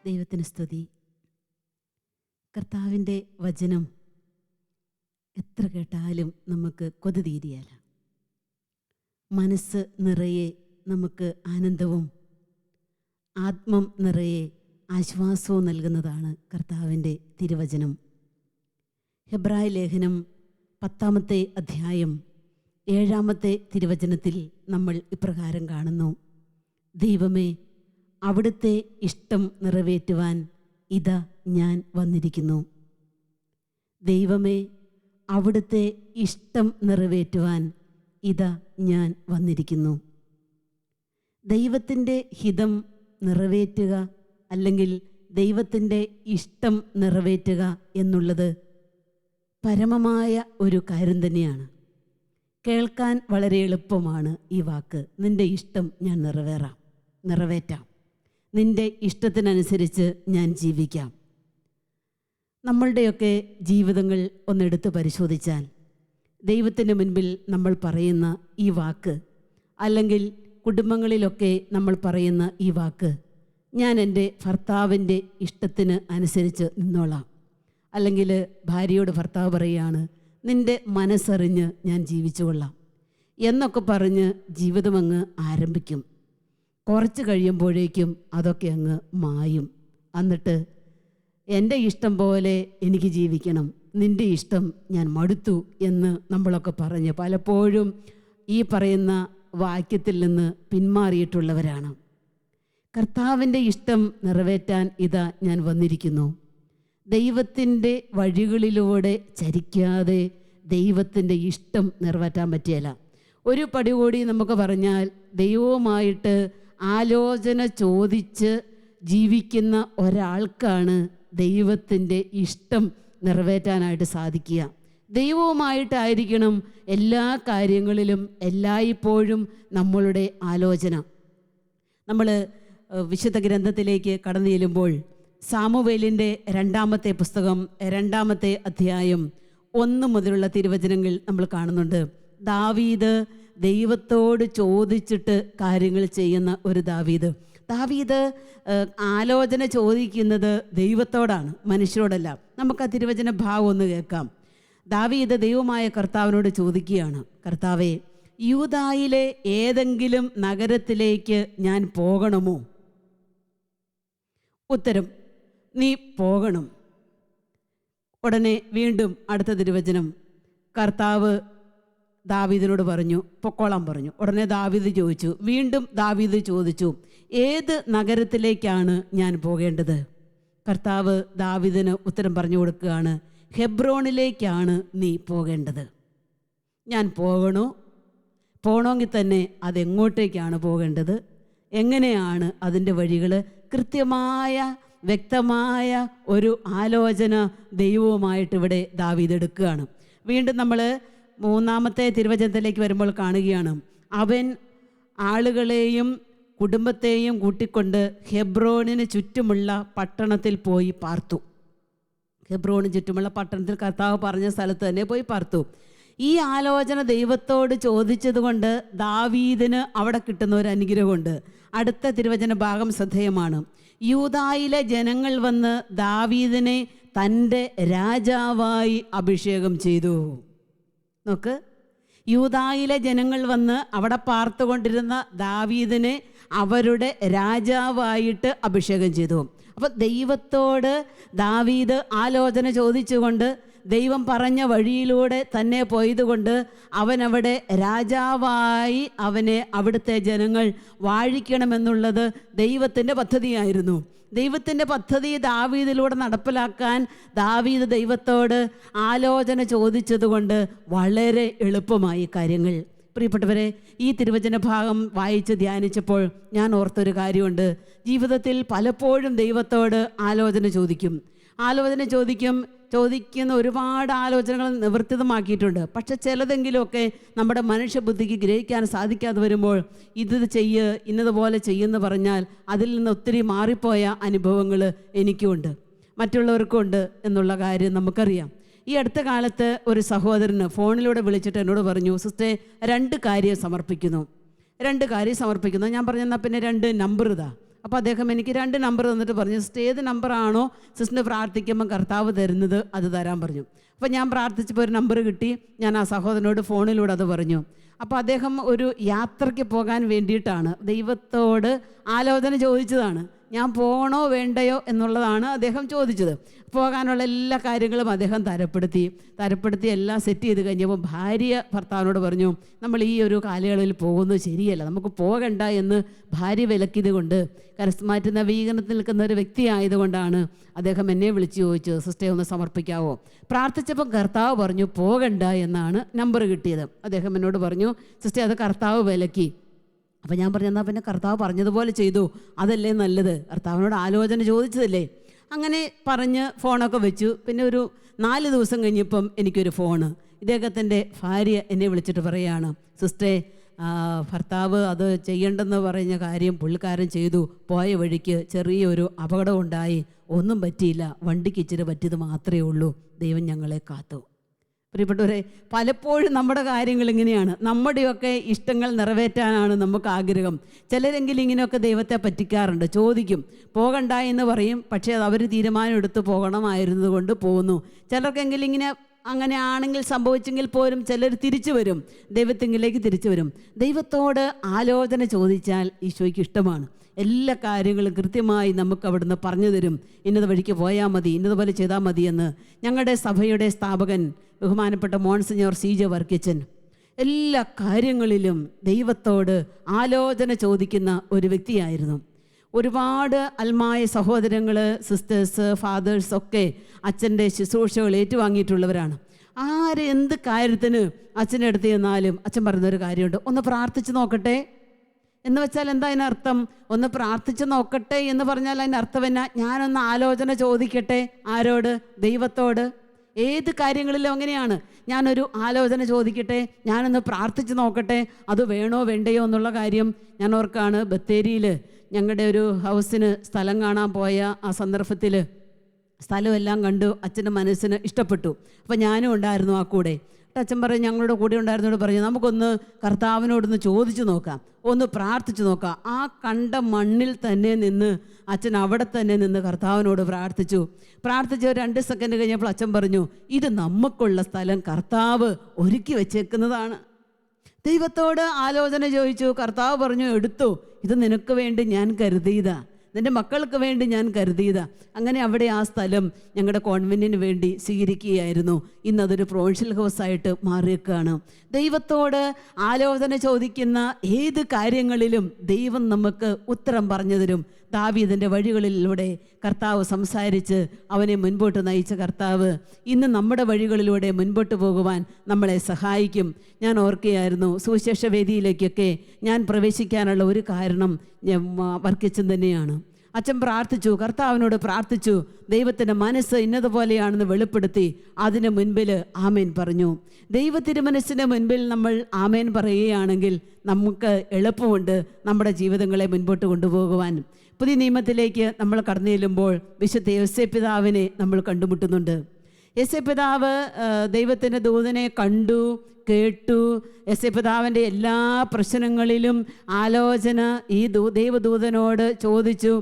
ദൈവത്തിന് സ്തുതി. കർത്താവിൻ്റെ വചനം എത്ര കേട്ടാലും നമുക്ക് കൊതി തീരിയല്ല. മനസ്സ് നിറയെ നമുക്ക് ആനന്ദവും ആത്മം നിറയെ ആശ്വാസവും നൽകുന്നതാണ് കർത്താവിൻ്റെ തിരുവചനം. ഹെബ്രായ ലേഖനം 10-ാമത്തെ അധ്യായം 7-ാമത്തെ തിരുവചനത്തിൽ നമ്മൾ ഇപ്രകാരം കാണുന്നു: ദൈവമേ, അവിടുത്തെ ഇഷ്ടം നിറവേറ്റുവാൻ ഇതാ ഞാൻ വന്നിരിക്കുന്നു. ദൈവമേ, അവിടുത്തെ ഇഷ്ടം നിറവേറ്റുവാൻ ഇതാ ഞാൻ വന്നിരിക്കുന്നു. ദൈവത്തിൻ്റെ ഹിതം നിറവേറ്റുക അല്ലെങ്കിൽ ദൈവത്തിൻ്റെ ഇഷ്ടം നിറവേറ്റുക എന്നുള്ളത് പരമമായ ഒരു കാര്യം തന്നെയാണ്. കേൾക്കാൻ വളരെ എളുപ്പമാണ് ഈ വാക്ക്. നിൻ്റെ ഇഷ്ടം ഞാൻ നിറവേറ്റാം, നിൻ്റെ ഇഷ്ടത്തിനനുസരിച്ച് ഞാൻ ജീവിക്കാം. നമ്മളുടെയൊക്കെ ജീവിതങ്ങൾ ഒന്നെടുത്ത് പരിശോധിച്ചാൽ ദൈവത്തിൻ്റെ മുൻപിൽ നമ്മൾ പറയുന്ന ഈ വാക്ക്, അല്ലെങ്കിൽ കുടുംബങ്ങളിലൊക്കെ നമ്മൾ പറയുന്ന ഈ വാക്ക്, ഞാൻ എൻ്റെ ഭർത്താവിൻ്റെ ഇഷ്ടത്തിന് അനുസരിച്ച് നിന്നോളാം. അല്ലെങ്കിൽ ഭാര്യയോട് ഭർത്താവ് പറയുകയാണ്, നിൻ്റെ മനസ്സറിഞ്ഞ് ഞാൻ ജീവിച്ചു കൊള്ളാം എന്നൊക്കെ പറഞ്ഞ് ജീവിതം അങ്ങ് ആരംഭിക്കും. കുറച്ച് കഴിയുമ്പോഴേക്കും അതൊക്കെ അങ്ങ് മായും. എന്നിട്ട് എൻ്റെ ഇഷ്ടം പോലെ എനിക്ക് ജീവിക്കണം, നിൻ്റെ ഇഷ്ടം ഞാൻ മടുത്തു എന്ന് നമ്മളൊക്കെ പറഞ്ഞ് പലപ്പോഴും ഈ പറയുന്ന വാക്യത്തിൽ നിന്ന് പിന്മാറിയിട്ടുള്ളവരാണ്. കർത്താവിൻ്റെ ഇഷ്ടം നിറവേറ്റാൻ ഇതാ ഞാൻ വന്നിരിക്കുന്നു. ദൈവത്തിൻ്റെ വഴികളിലൂടെ ചരിക്കാതെ ദൈവത്തിൻ്റെ ഇഷ്ടം നിറവേറ്റാൻ പറ്റിയല്ല. ഒരു പടി കൂടി നമുക്ക് പറഞ്ഞാൽ, ദൈവവുമായിട്ട് ആലോചന ചോദിച്ച് ജീവിക്കുന്ന ഒരാൾക്കാണ് ദൈവത്തിൻ്റെ ഇഷ്ടം നിറവേറ്റാനായിട്ട് സാധിക്കുക. ദൈവവുമായിട്ടായിരിക്കണം എല്ലാ കാര്യങ്ങളിലും എല്ലായ്പ്പോഴും നമ്മളുടെ ആലോചന. നമ്മൾ വിശുദ്ധ ഗ്രന്ഥത്തിലേക്ക് കടന്നു ചെല്ലുമ്പോൾ സാമുവേലിൻ്റെ 2-ാമത്തെ പുസ്തകം 2-ാമത്തെ അധ്യായം 1 മുതലുള്ള തിരുവചനങ്ങൾ നമ്മൾ കാണുന്നുണ്ട്. ദാവീദ് ദൈവത്തോട് ചോദിച്ചിട്ട് കാര്യങ്ങൾ ചെയ്യുന്ന ഒരു ദാവീദ് ആലോചന ചോദിക്കുന്നത് ദൈവത്തോടാണ്, മനുഷ്യരോടല്ല. നമുക്ക് ആ തിരുവചന ഭാവം ഒന്ന് കേൾക്കാം. ദാവീദ് ദൈവമായ കർത്താവിനോട് ചോദിക്കുകയാണ്, കർത്താവേ, യൂദായിലെ ഏതെങ്കിലും നഗരത്തിലേക്ക് ഞാൻ പോകണമോ? ഉത്തരം, നീ പോകണം. ഉടനെ വീണ്ടും അടുത്ത തിരുവചനം, കർത്താവ് ദാവീദിനോട് പറഞ്ഞു, പൊക്കോളാൻ പറഞ്ഞു. ഉടനെ ദാവീദ് ചോദിച്ചു, വീണ്ടും ദാവീദ് ചോദിച്ചു, ഏത് നഗരത്തിലേക്കാണ് ഞാൻ പോകേണ്ടത്? കർത്താവ് ദാവീദിന് ഉത്തരം പറഞ്ഞു കൊടുക്കുകയാണ്, ഹെബ്രോണിലേക്കാണ് നീ പോകേണ്ടത്. ഞാൻ പോകണമെങ്കിൽ തന്നെ അതെങ്ങോട്ടേക്കാണ് പോകേണ്ടത്, എങ്ങനെയാണ് അതിൻ്റെ വഴികൾ, കൃത്യമായ വ്യക്തമായ ഒരു ആലോചന ദൈവവുമായിട്ട് ഇവിടെ ദാവീദ് എടുക്കുകയാണ്. വീണ്ടും നമ്മൾ 3-ാമത്തെ തിരുവചനത്തിലേക്ക് വരുമ്പോൾ കാണുകയാണ്, അവൻ ആളുകളെയും കുടുംബത്തെയും കൂട്ടിക്കൊണ്ട് ഹെബ്രോണിന് ചുറ്റുമുള്ള പട്ടണത്തിൽ പോയി പാർത്തു. ഹെബ്രോണിന് ചുറ്റുമുള്ള പട്ടണത്തിൽ കർത്താവ് പറഞ്ഞ സ്ഥലത്ത് തന്നെ പോയി പാർത്തു. ഈ ആലോചന ദൈവത്തോട് ചോദിച്ചതുകൊണ്ട് ദാവീദിന് അവിടെ കിട്ടുന്ന ഒരു അനുഗ്രഹമുണ്ട്. അടുത്ത തിരുവചന ഭാഗം ശ്രദ്ധേയമാണ്. യൂദായിലെ ജനങ്ങൾ വന്ന് ദാവീദിനെ തൻ്റെ രാജാവായി അഭിഷേകം ചെയ്തു. നോക്ക്, യൂദായിലെ ജനങ്ങൾ വന്ന് അവിടെ പാർത്തുകൊണ്ടിരുന്ന ദാവീദിനെ അവരുടെ രാജാവായിട്ട് അഭിഷേകം ചെയ്തു. അപ്പോൾ ദൈവത്തോട് ദാവീദ് ആലോചന ചോദിച്ചുകൊണ്ട് ദൈവം പറഞ്ഞ വഴിയിലൂടെ തന്നെ പോയതുകൊണ്ട് അവനവിടെ രാജാവായി അവനെ അവിടുത്തെ ജനങ്ങൾ വാഴിക്കണമെന്നുള്ളത് ദൈവത്തിൻ്റെ പദ്ധതിയായിരുന്നു. ദൈവത്തിൻ്റെ പദ്ധതി ദാവീദിലൂടെ നടപ്പിലാക്കാൻ ദാവീദ് ദൈവത്തോട് ആലോചന ചോദിച്ചതുകൊണ്ട് വളരെ എളുപ്പമായി കാര്യങ്ങൾ. പ്രിയപ്പെട്ടവരെ, ഈ തിരുവചന ഭാഗം വായിച്ച് ധ്യാനിച്ചപ്പോൾ ഞാൻ ഓർത്തൊരു കാര്യമുണ്ട്. ജീവിതത്തിൽ പലപ്പോഴും ദൈവത്തോട് ആലോചന ചോദിക്കുന്ന ഒരുപാട് ആലോചനകൾ നിവർത്തിതമാക്കിയിട്ടുണ്ട്. പക്ഷെ ചിലതെങ്കിലുമൊക്കെ നമ്മുടെ മനുഷ്യബുദ്ധിക്ക് ഗ്രഹിക്കാൻ സാധിക്കാതെ വരുമ്പോൾ ഇത് ഇന്നതുപോലെ ചെയ്യുമെന്ന് പറഞ്ഞാൽ അതിൽ നിന്ന് ഒത്തിരി മാറിപ്പോയ അനുഭവങ്ങൾ എനിക്കുമുണ്ട്, മറ്റുള്ളവർക്കും ഉണ്ട് എന്നുള്ള കാര്യം നമുക്കറിയാം. ഈ അടുത്ത കാലത്ത് ഒരു സഹോദരന് ഫോണിലൂടെ വിളിച്ചിട്ട് എന്നോട് പറഞ്ഞു, സിസ്റ്ററെ, 2 കാര്യം സമർപ്പിക്കുന്നു. ഞാൻ പറഞ്ഞു, എന്നാൽ പിന്നെ 2 നമ്പർ ഇതാ, അപ്പോൾ അദ്ദേഹം എനിക്ക് 2 നമ്പർ തന്നിട്ട് പറഞ്ഞു, സിസ്റ്റർ ഏത് നമ്പറാണോ സിസ്റ്ററിന് പ്രാർത്ഥിക്കുമ്പോൾ കർത്താവ് തരുന്നത് അത് തരാൻ പറഞ്ഞു. അപ്പോൾ ഞാൻ പ്രാർത്ഥിച്ചപ്പോൾ ഒരു നമ്പർ കിട്ടി. ഞാൻ ആ സഹോദരനോട് ഫോണിലൂടെ അത് പറഞ്ഞു. അപ്പോൾ അദ്ദേഹം ഒരു യാത്രയ്ക്ക് പോകാൻ വേണ്ടിയിട്ടാണ് ദൈവത്തോട് ആലോചന ചോദിച്ചതാണ്. ഞാൻ പോകണോ വേണ്ടയോ എന്നുള്ളതാണ് അദ്ദേഹം ചോദിച്ചത്. പോകാനുള്ള എല്ലാ കാര്യങ്ങളും അദ്ദേഹം തരപ്പെടുത്തി എല്ലാം സെറ്റ് ചെയ്ത് കഴിഞ്ഞപ്പോൾ ഭാര്യ ഭർത്താവിനോട് പറഞ്ഞു, നമ്മൾ ഈ ഒരു കാലയളവിൽ പോകുന്നത് ശരിയല്ല, നമുക്ക് പോകണ്ട എന്ന് ഭാര്യ വിലക്കിയത് കൊണ്ട്, കരസ്മാറ്റ് നവീകരണത്തിൽ നിൽക്കുന്ന ഒരു വ്യക്തി ആയതുകൊണ്ടാണ് അദ്ദേഹം എന്നെ വിളിച്ച് ചോദിച്ചത്, സിസ്റ്ററെ ഒന്ന് സമർപ്പിക്കാവോ. പ്രാർത്ഥിച്ചപ്പോൾ കർത്താവ് പറഞ്ഞു പോകണ്ട എന്നാണ് നമ്പർ കിട്ടിയത്. അദ്ദേഹം എന്നോട് പറഞ്ഞു, സിസ്റ്ററെ അത് കർത്താവ് വിലക്കി. അപ്പോൾ ഞാൻ പറഞ്ഞു, എന്നാൽ പിന്നെ കർത്താവ് പറഞ്ഞതുപോലെ ചെയ്തു, അതല്ലേ നല്ലത്, കർത്താവിനോട് ആലോചന ചോദിച്ചതല്ലേ. അങ്ങനെ പറഞ്ഞ് ഫോണൊക്കെ വെച്ചു. പിന്നെ ഒരു 4 ദിവസം കഴിഞ്ഞപ്പം എനിക്കൊരു ഫോണ്, ഇദ്ദേഹത്തിൻ്റെ ഭാര്യ എന്നെ വിളിച്ചിട്ട് പറയുകയാണ്, സിസ്റ്ററെ ഭർത്താവ് അത് ചെയ്യേണ്ടെന്ന് പറഞ്ഞ കാര്യം പുള്ളിക്കാരൻ ചെയ്തു, പോയ വഴിക്ക് ചെറിയൊരു അപകടം ഉണ്ടായി, ഒന്നും പറ്റിയില്ല, വണ്ടിക്ക് ഇച്ചിരി പറ്റിയത് മാത്രമേ ഉള്ളൂ, ദൈവം ഞങ്ങളെ കാത്തു. പ്രിയപ്പെട്ടവരെ, പലപ്പോഴും നമ്മുടെ കാര്യങ്ങൾ ഇങ്ങനെയാണ്. നമ്മുടെയൊക്കെ ഇഷ്ടങ്ങൾ നിറവേറ്റാനാണ് നമുക്ക് ആഗ്രഹം. ചിലരെങ്കിലും ഇങ്ങനെയൊക്കെ ദൈവത്തെ പറ്റിക്കാറുണ്ട്. ചോദിക്കും, പോകണ്ട എന്ന് പറയും, പക്ഷേ അത് അവർ തീരുമാനം എടുത്ത് പോകണമായിരുന്നത് കൊണ്ട് പോകുന്നു. ചിലർക്കെങ്കിലും ഇങ്ങനെ അങ്ങനെ ആണെങ്കിൽ സംഭവിച്ചെങ്കിൽ പോലും ചിലർ തിരിച്ചു വരും, ദൈവത്തെങ്കിലേക്ക് തിരിച്ചു വരും. ദൈവത്തോട് ആലോചന ചോദിച്ചാൽ ഈശോയ്ക്ക് ഇഷ്ടമാണ്. എല്ലാ കാര്യങ്ങളും കൃത്യമായി നമുക്ക് അവിടുന്ന് പറഞ്ഞു തരും. ഇന്നത് വഴിക്ക് പോയാൽ മതി, ഇന്നതുപോലെ ചെയ്താൽ മതിയെന്ന്. ഞങ്ങളുടെ സഭയുടെ സ്ഥാപകൻ ബഹുമാനപ്പെട്ട മോൺസിഞ്ഞോർ CJ വർക്കിച്ചൻ എല്ലാ കാര്യങ്ങളിലും ദൈവത്തോട് ആലോചന ചോദിക്കുന്ന ഒരു വ്യക്തിയായിരുന്നു. ഒരുപാട് അൽമായ സഹോദരങ്ങൾ, സിസ്റ്റേഴ്സ്, ഫാദേഴ്സ് ഒക്കെ അച്ഛൻ്റെ ശുശ്രൂഷകൾ ഏറ്റുവാങ്ങിയിട്ടുള്ളവരാണ്. എന്ത് കാര്യത്തിന് അച്ഛൻ്റെ അടുത്ത് ചെന്നാലും അച്ഛൻ പറയുന്നൊരു കാര്യമുണ്ട്, ഒന്ന് പ്രാർത്ഥിച്ച് നോക്കട്ടെ എന്ന് വെച്ചാൽ എന്താ അതിനർത്ഥം? ഒന്ന് പ്രാർത്ഥിച്ച് നോക്കട്ടെ എന്ന് പറഞ്ഞാൽ അതിൻ്റെ അർത്ഥം എന്നാ? ഞാനൊന്ന് ആലോചന ചോദിക്കട്ടെ. ആരോട്? ദൈവത്തോട്. ഏത് കാര്യങ്ങളിലും അങ്ങനെയാണ്. ഞാനൊരു ആലോചന ചോദിക്കട്ടെ, ഞാനൊന്ന് പ്രാർത്ഥിച്ച് നോക്കട്ടെ, അത് വേണോ വേണ്ടയോ എന്നുള്ള കാര്യം. ഞാൻ ഓർക്കാണ്, ബത്തേരിയിൽ ഞങ്ങളുടെ ഒരു ഹൗസിന് സ്ഥലം കാണാൻ പോയ ആ സന്ദർഭത്തിൽ സ്ഥലമെല്ലാം കണ്ടു, അച്ഛൻ്റെ മനസ്സിന് ഇഷ്ടപ്പെട്ടു. അപ്പം ഞാനും ഉണ്ടായിരുന്നു ആ കൂടെ. അച്ഛൻ പറഞ്ഞു, ഞങ്ങളുടെ കൂടെ ഉണ്ടായിരുന്നോട് പറഞ്ഞു, നമുക്കൊന്ന് കർത്താവിനോടൊന്ന് ചോദിച്ചു നോക്കാം, ഒന്ന് പ്രാർത്ഥിച്ചു നോക്കാം. ആ കണ്ട മണ്ണിൽ തന്നെ നിന്ന് അച്ഛൻ അവിടെ തന്നെ നിന്ന് കർത്താവിനോട് പ്രാർത്ഥിച്ചു. ഒരു 2 സെക്കൻഡ് കഴിഞ്ഞപ്പോൾ അച്ഛൻ പറഞ്ഞു, ഇത് നമുക്കുള്ള സ്ഥലം കർത്താവ് ഒരുക്കി വെച്ചേക്കുന്നതാണ്. ദൈവത്തോട് ആലോചന ചോദിച്ചു. കർത്താവ് പറഞ്ഞു, എടുത്തു, ഇത് നിനക്ക് വേണ്ടി ഞാൻ കരുതിയതാ, നിൻ്റെ മക്കൾക്ക് വേണ്ടി ഞാൻ കരുതിയതാ. അങ്ങനെ അവിടെ ആ സ്ഥലം ഞങ്ങളുടെ കോൺവെൻറ്റിന് വേണ്ടി സ്വീകരിക്കുകയായിരുന്നു. ഇന്നതൊരു പ്രൊവിൻഷ്യൽ ഹൗസായിട്ട് മാറിയേക്കാണ്. ദൈവത്തോട് ആലോചന ചോദിക്കുന്ന ഏത് കാര്യങ്ങളിലും ദൈവം നമുക്ക് ഉത്തരം പറഞ്ഞു തരും. ദാവീദിൻ്റെ വഴികളിലൂടെ കർത്താവ് സംസാരിച്ച് അവനെ മുൻപോട്ട് നയിച്ച കർത്താവ് ഇന്ന് നമ്മുടെ വഴികളിലൂടെ മുൻപോട്ട് പോകുവാൻ നമ്മളെ സഹായിക്കും. ഞാൻ ഓർക്കുകയായിരുന്നു, സുവിശേഷ വേദിയിലേക്കൊക്കെ ഞാൻ പ്രവേശിക്കാനുള്ള ഒരു കാരണം വർക്കിച്ചൻ തന്നെയാണ്. അച്ഛൻ പ്രാർത്ഥിച്ചു, കർത്താവിനോട് പ്രാർത്ഥിച്ചു, ദൈവത്തിൻ്റെ മനസ്സ് ഇന്നതുപോലെയാണെന്ന് വെളിപ്പെടുത്തി അതിന് മുൻപിൽ ആമേൻ പറഞ്ഞു. ദൈവ തിരുമനസ്സിന് മുൻപിൽ നമ്മൾ ആമേൻ പറയുകയാണെങ്കിൽ നമുക്ക് എളുപ്പമുണ്ട് നമ്മുടെ ജീവിതങ്ങളെ മുൻപോട്ട് കൊണ്ടുപോകുവാൻ. പുതിയ നിയമത്തിലേക്ക് നമ്മൾ കടന്നു ചെല്ലുമ്പോൾ വിശുദ്ധ യോസേപ്പ് പിതാവിനെ നമ്മൾ കണ്ടുമുട്ടുന്നുണ്ട്. യോസേപ്പ് പിതാവ് ദൈവത്തിൻ്റെ ദൂതനെ കണ്ടു, കേട്ടു. യോസേപ്പ് പിതാവിൻ്റെ എല്ലാ പ്രശ്നങ്ങളിലും ആലോചന ഈ ദൈവദൂതനോട് ചോദിച്ചു.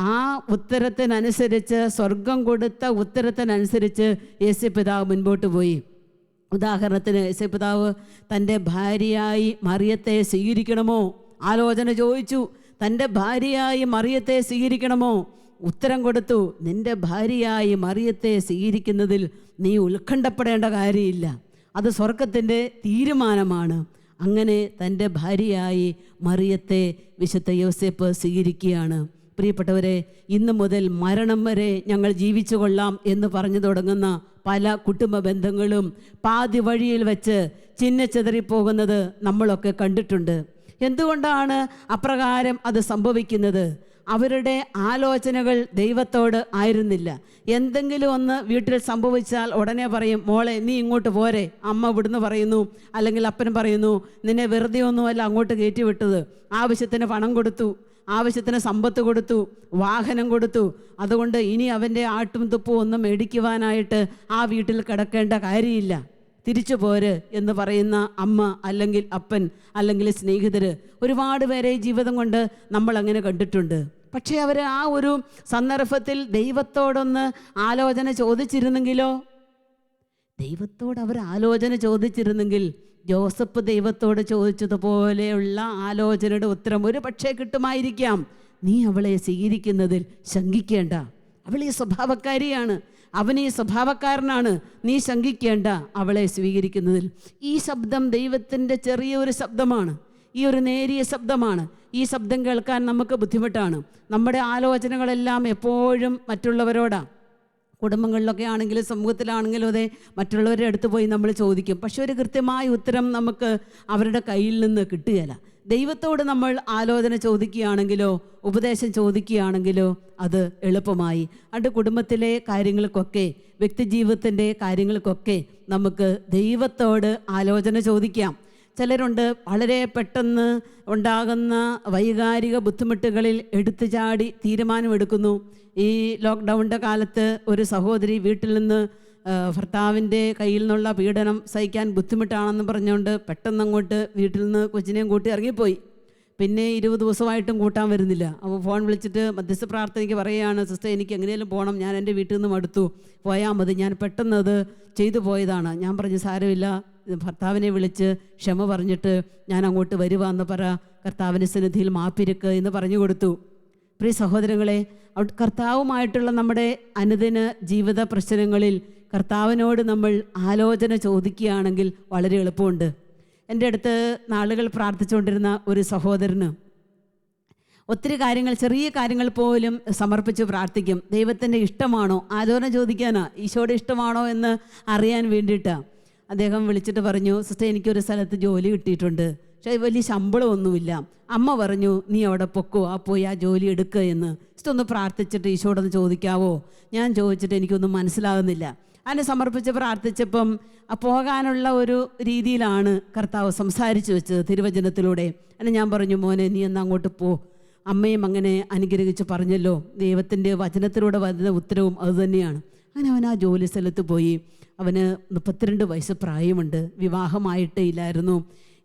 ആ ഉത്തരത്തിനനുസരിച്ച്, സ്വർഗം കൊടുത്ത ഉത്തരത്തിനനുസരിച്ച് യോസേപ്പ് പിതാവ് മുൻപോട്ട് പോയി. ഉദാഹരണത്തിന്, യോസേപ്പ് പിതാവ് തൻ്റെ ഭാര്യയായി മറിയത്തെ സ്വീകരിക്കണമോ? ആലോചന ചോദിച്ചു, തൻ്റെ ഭാര്യയായി മറിയത്തെ സ്വീകരിക്കണമോ? ഉത്തരം കൊടുത്തു, നിൻ്റെ ഭാര്യയായി മറിയത്തെ സ്വീകരിക്കുന്നതിൽ നീ ഉത്കണ്ഠപ്പെടേണ്ട കാര്യമില്ല, അത് സ്വർഗത്തിൻ്റെ തീരുമാനമാണ്. അങ്ങനെ തൻ്റെ ഭാര്യയായി മറിയത്തെ വിശുദ്ധ യോസേപ്പ് സ്വീകരിക്കുകയാണ്. പ്രിയപ്പെട്ടവരെ, ഇന്നു മുതൽ മരണം വരെ ഞങ്ങൾ ജീവിച്ചു കൊള്ളാം എന്ന് പറഞ്ഞു തുടങ്ങുന്ന പല കുടുംബ ബന്ധങ്ങളും പാതി വഴിയിൽ വെച്ച് ചിന്നച്ചെതറിപ്പോകുന്നത് നമ്മളൊക്കെ കണ്ടിട്ടുണ്ട്. എന്തുകൊണ്ടാണ് അപ്രകാരം അത് സംഭവിക്കുന്നത്? അവരുടെ ആലോചനകൾ ദൈവത്തോട് ആയിരുന്നില്ല. എന്തെങ്കിലും ഒന്ന് വീട്ടിൽ സംഭവിച്ചാൽ ഉടനെ പറയും, മോളെ നീ ഇങ്ങോട്ട് പോരെ, അമ്മ ഇവിടുന്ന് പറയുന്നു, അല്ലെങ്കിൽ അപ്പൻ പറയുന്നു, നിന്നെ വെറുതെ ഒന്നുമല്ല അങ്ങോട്ട് കയറ്റി വിട്ടത്, ആവശ്യത്തിന് പണം കൊടുത്തു, ആവശ്യത്തിന് സമ്പത്ത് കൊടുത്തു, വാഹനം കൊടുത്തു, അതുകൊണ്ട് ഇനി അവൻ്റെ ആട്ടും തുപ്പും ഒന്നും മേടിക്കുവാനായിട്ട് ആ വീട്ടിൽ കിടക്കേണ്ട കാര്യമില്ല, തിരിച്ചു പോര് എന്ന് പറയുന്ന അമ്മ അല്ലെങ്കിൽ അപ്പൻ അല്ലെങ്കിൽ സ്നേഹിതർ ഒരുപാട് പേരെ ജീവിതം കൊണ്ട് നമ്മൾ അങ്ങനെ കണ്ടിട്ടുണ്ട്. പക്ഷേ അവർ ആ ഒരു സന്ദർഭത്തിൽ ദൈവത്തോടൊന്ന് ആലോചന ചോദിച്ചിരുന്നെങ്കിലോ, ദൈവത്തോട് അവർ ആലോചന ചോദിച്ചിരുന്നെങ്കിൽ ജോസഫ് ദൈവത്തോട് ചോദിച്ചതുപോലെയുള്ള ആലോചനയുടെ ഉത്തരം ഒരു പക്ഷേ കിട്ടുമായിരിക്കാം. നീ അവളെ സ്വീകരിക്കുന്നതിൽ ശങ്കിക്കേണ്ട, അവൾ ഈ സ്വഭാവക്കാരിയാണ്, അവൻ ഈ സ്വഭാവക്കാരനാണ്, നീ ശങ്കിക്കേണ്ട അവളെ സ്വീകരിക്കുന്നതിൽ. ഈ ശബ്ദം ദൈവത്തിൻ്റെ ചെറിയൊരു ശബ്ദമാണ്, ഈ ഒരു നേരിയ ശബ്ദമാണ്. ഈ ശബ്ദം കേൾക്കാൻ നമുക്ക് ബുദ്ധിമുട്ടാണ്. നമ്മുടെ ആലോചനകളെല്ലാം എപ്പോഴും മറ്റുള്ളവരോടാണ്. കുടുംബങ്ങളിലൊക്കെ ആണെങ്കിലും സമൂഹത്തിലാണെങ്കിലും അതെ, മറ്റുള്ളവരുടെ അടുത്ത് പോയി നമ്മൾ ചോദിക്കും. പക്ഷെ ഒരു കൃത്യമായ ഉത്തരം നമുക്ക് അവരുടെ കയ്യിൽ നിന്ന് കിട്ടുകയില്ല. ദൈവത്തോട് നമ്മൾ ആലോചന ചോദിക്കുകയാണെങ്കിലോ ഉപദേശം ചോദിക്കുകയാണെങ്കിലോ അത് എളുപ്പമായി. അതുകൊണ്ട് കുടുംബത്തിലെ കാര്യങ്ങൾക്കൊക്കെ വ്യക്തിജീവിതത്തിൻ്റെ കാര്യങ്ങൾക്കൊക്കെ നമുക്ക് ദൈവത്തോട് ആലോചന ചോദിക്കാം. ചിലരുണ്ട് വളരെ പെട്ടെന്ന് ഉണ്ടാകുന്ന വൈകാരിക ബുദ്ധിമുട്ടുകളിൽ എടുത്തു ചാടി തീരുമാനമെടുക്കുന്നു. ഈ ലോക്ക്ഡൗണിൻ്റെ കാലത്ത് ഒരു സഹോദരി വീട്ടിൽ നിന്ന് ഭർത്താവിൻ്റെ കയ്യിൽ നിന്നുള്ള പീഡനം സഹിക്കാൻ ബുദ്ധിമുട്ടാണെന്ന് പറഞ്ഞുകൊണ്ട് പെട്ടെന്ന് അങ്ങോട്ട് വീട്ടിൽ നിന്ന് കൊച്ചിനെയും കൂട്ടി ഇറങ്ങിപ്പോയി. പിന്നെ 20 ദിവസമായിട്ടും കൂട്ടാൻ വരുന്നില്ല. അപ്പോൾ ഫോൺ വിളിച്ചിട്ട് മധ്യസ്ഥ പ്രാർത്ഥനയ്ക്ക് പറയുകയാണ്, സിസ്റ്റർ എനിക്ക് എങ്ങനെയും പോകണം, ഞാൻ എൻ്റെ വീട്ടിൽ നിന്ന് മടുത്തു, പോയാൽ മതി, ഞാൻ പെട്ടെന്നത് ചെയ്തു പോയതാണ്. ഞാൻ പറഞ്ഞു സാരമില്ല, ഭർത്താവിനെ വിളിച്ച് ക്ഷമ പറഞ്ഞിട്ട് ഞാൻ അങ്ങോട്ട് വരുവാന്ന് പറ, കർത്താവിൻ്റെ സന്നിധിയിൽ മാപ്പിരക്ക് എന്ന് പറഞ്ഞു കൊടുത്തു. പ്രിയ സഹോദരങ്ങളെ, കർത്താവുമായിട്ടുള്ള നമ്മുടെ അനുദിന ജീവിത പ്രശ്നങ്ങളിൽ കർത്താവിനോട് നമ്മൾ ആലോചന ചോദിക്കുകയാണെങ്കിൽ വളരെ എളുപ്പമുണ്ട്. എൻ്റെ അടുത്ത് നാളുകൾ പ്രാർത്ഥിച്ചുകൊണ്ടിരുന്ന ഒരു സഹോദരന് ഒത്തിരി കാര്യങ്ങൾ, ചെറിയ കാര്യങ്ങൾ പോലും സമർപ്പിച്ച് പ്രാർത്ഥിക്കും. ദൈവത്തിൻ്റെ ഇഷ്ടമാണോ, ആലോചന ചോദിക്കാനാ, ഈശോയുടെ ഇഷ്ടമാണോ എന്ന് അറിയാൻ വേണ്ടിയിട്ടാണ്. അദ്ദേഹം വിളിച്ചിട്ട് പറഞ്ഞു, സിസ്റ്റർ എനിക്കൊരു സ്ഥലത്ത് ജോലി കിട്ടിയിട്ടുണ്ട്, പക്ഷേ വലിയ ശമ്പളമൊന്നുമില്ല. അമ്മ പറഞ്ഞു നീ അവിടെ പൊക്കോ, പോയി ആ ജോലി എടുക്കുക എന്ന്. സിസ്റ്റർ ഒന്ന് പ്രാർത്ഥിച്ചിട്ട് ഈശോടൊന്ന് ചോദിക്കാവോ? ഞാൻ ചോദിച്ചിട്ട് എനിക്കൊന്നും മനസ്സിലാകുന്നില്ല. അതിനെ സമർപ്പിച്ച് പ്രാർത്ഥിച്ചപ്പം പോകാനുള്ള ഒരു രീതിയിലാണ് കർത്താവ് സംസാരിച്ചു വെച്ചത് തിരുവചനത്തിലൂടെ. അതിന് ഞാൻ പറഞ്ഞു, മോനെ നീ എന്നാ അങ്ങോട്ട് പോ, അമ്മയും അങ്ങനെ അനുഗ്രഹിച്ച് പറഞ്ഞല്ലോ, ദൈവത്തിൻ്റെ വചനത്തിലൂടെ വരുന്ന ഉത്തരവും അതുതന്നെയാണ്. അങ്ങനെ അവൻ ആ ജോലി സ്ഥലത്ത് പോയി. അവന് 32 വയസ്സ് പ്രായമുണ്ട്, വിവാഹമായിട്ടേ ഇല്ലായിരുന്നു.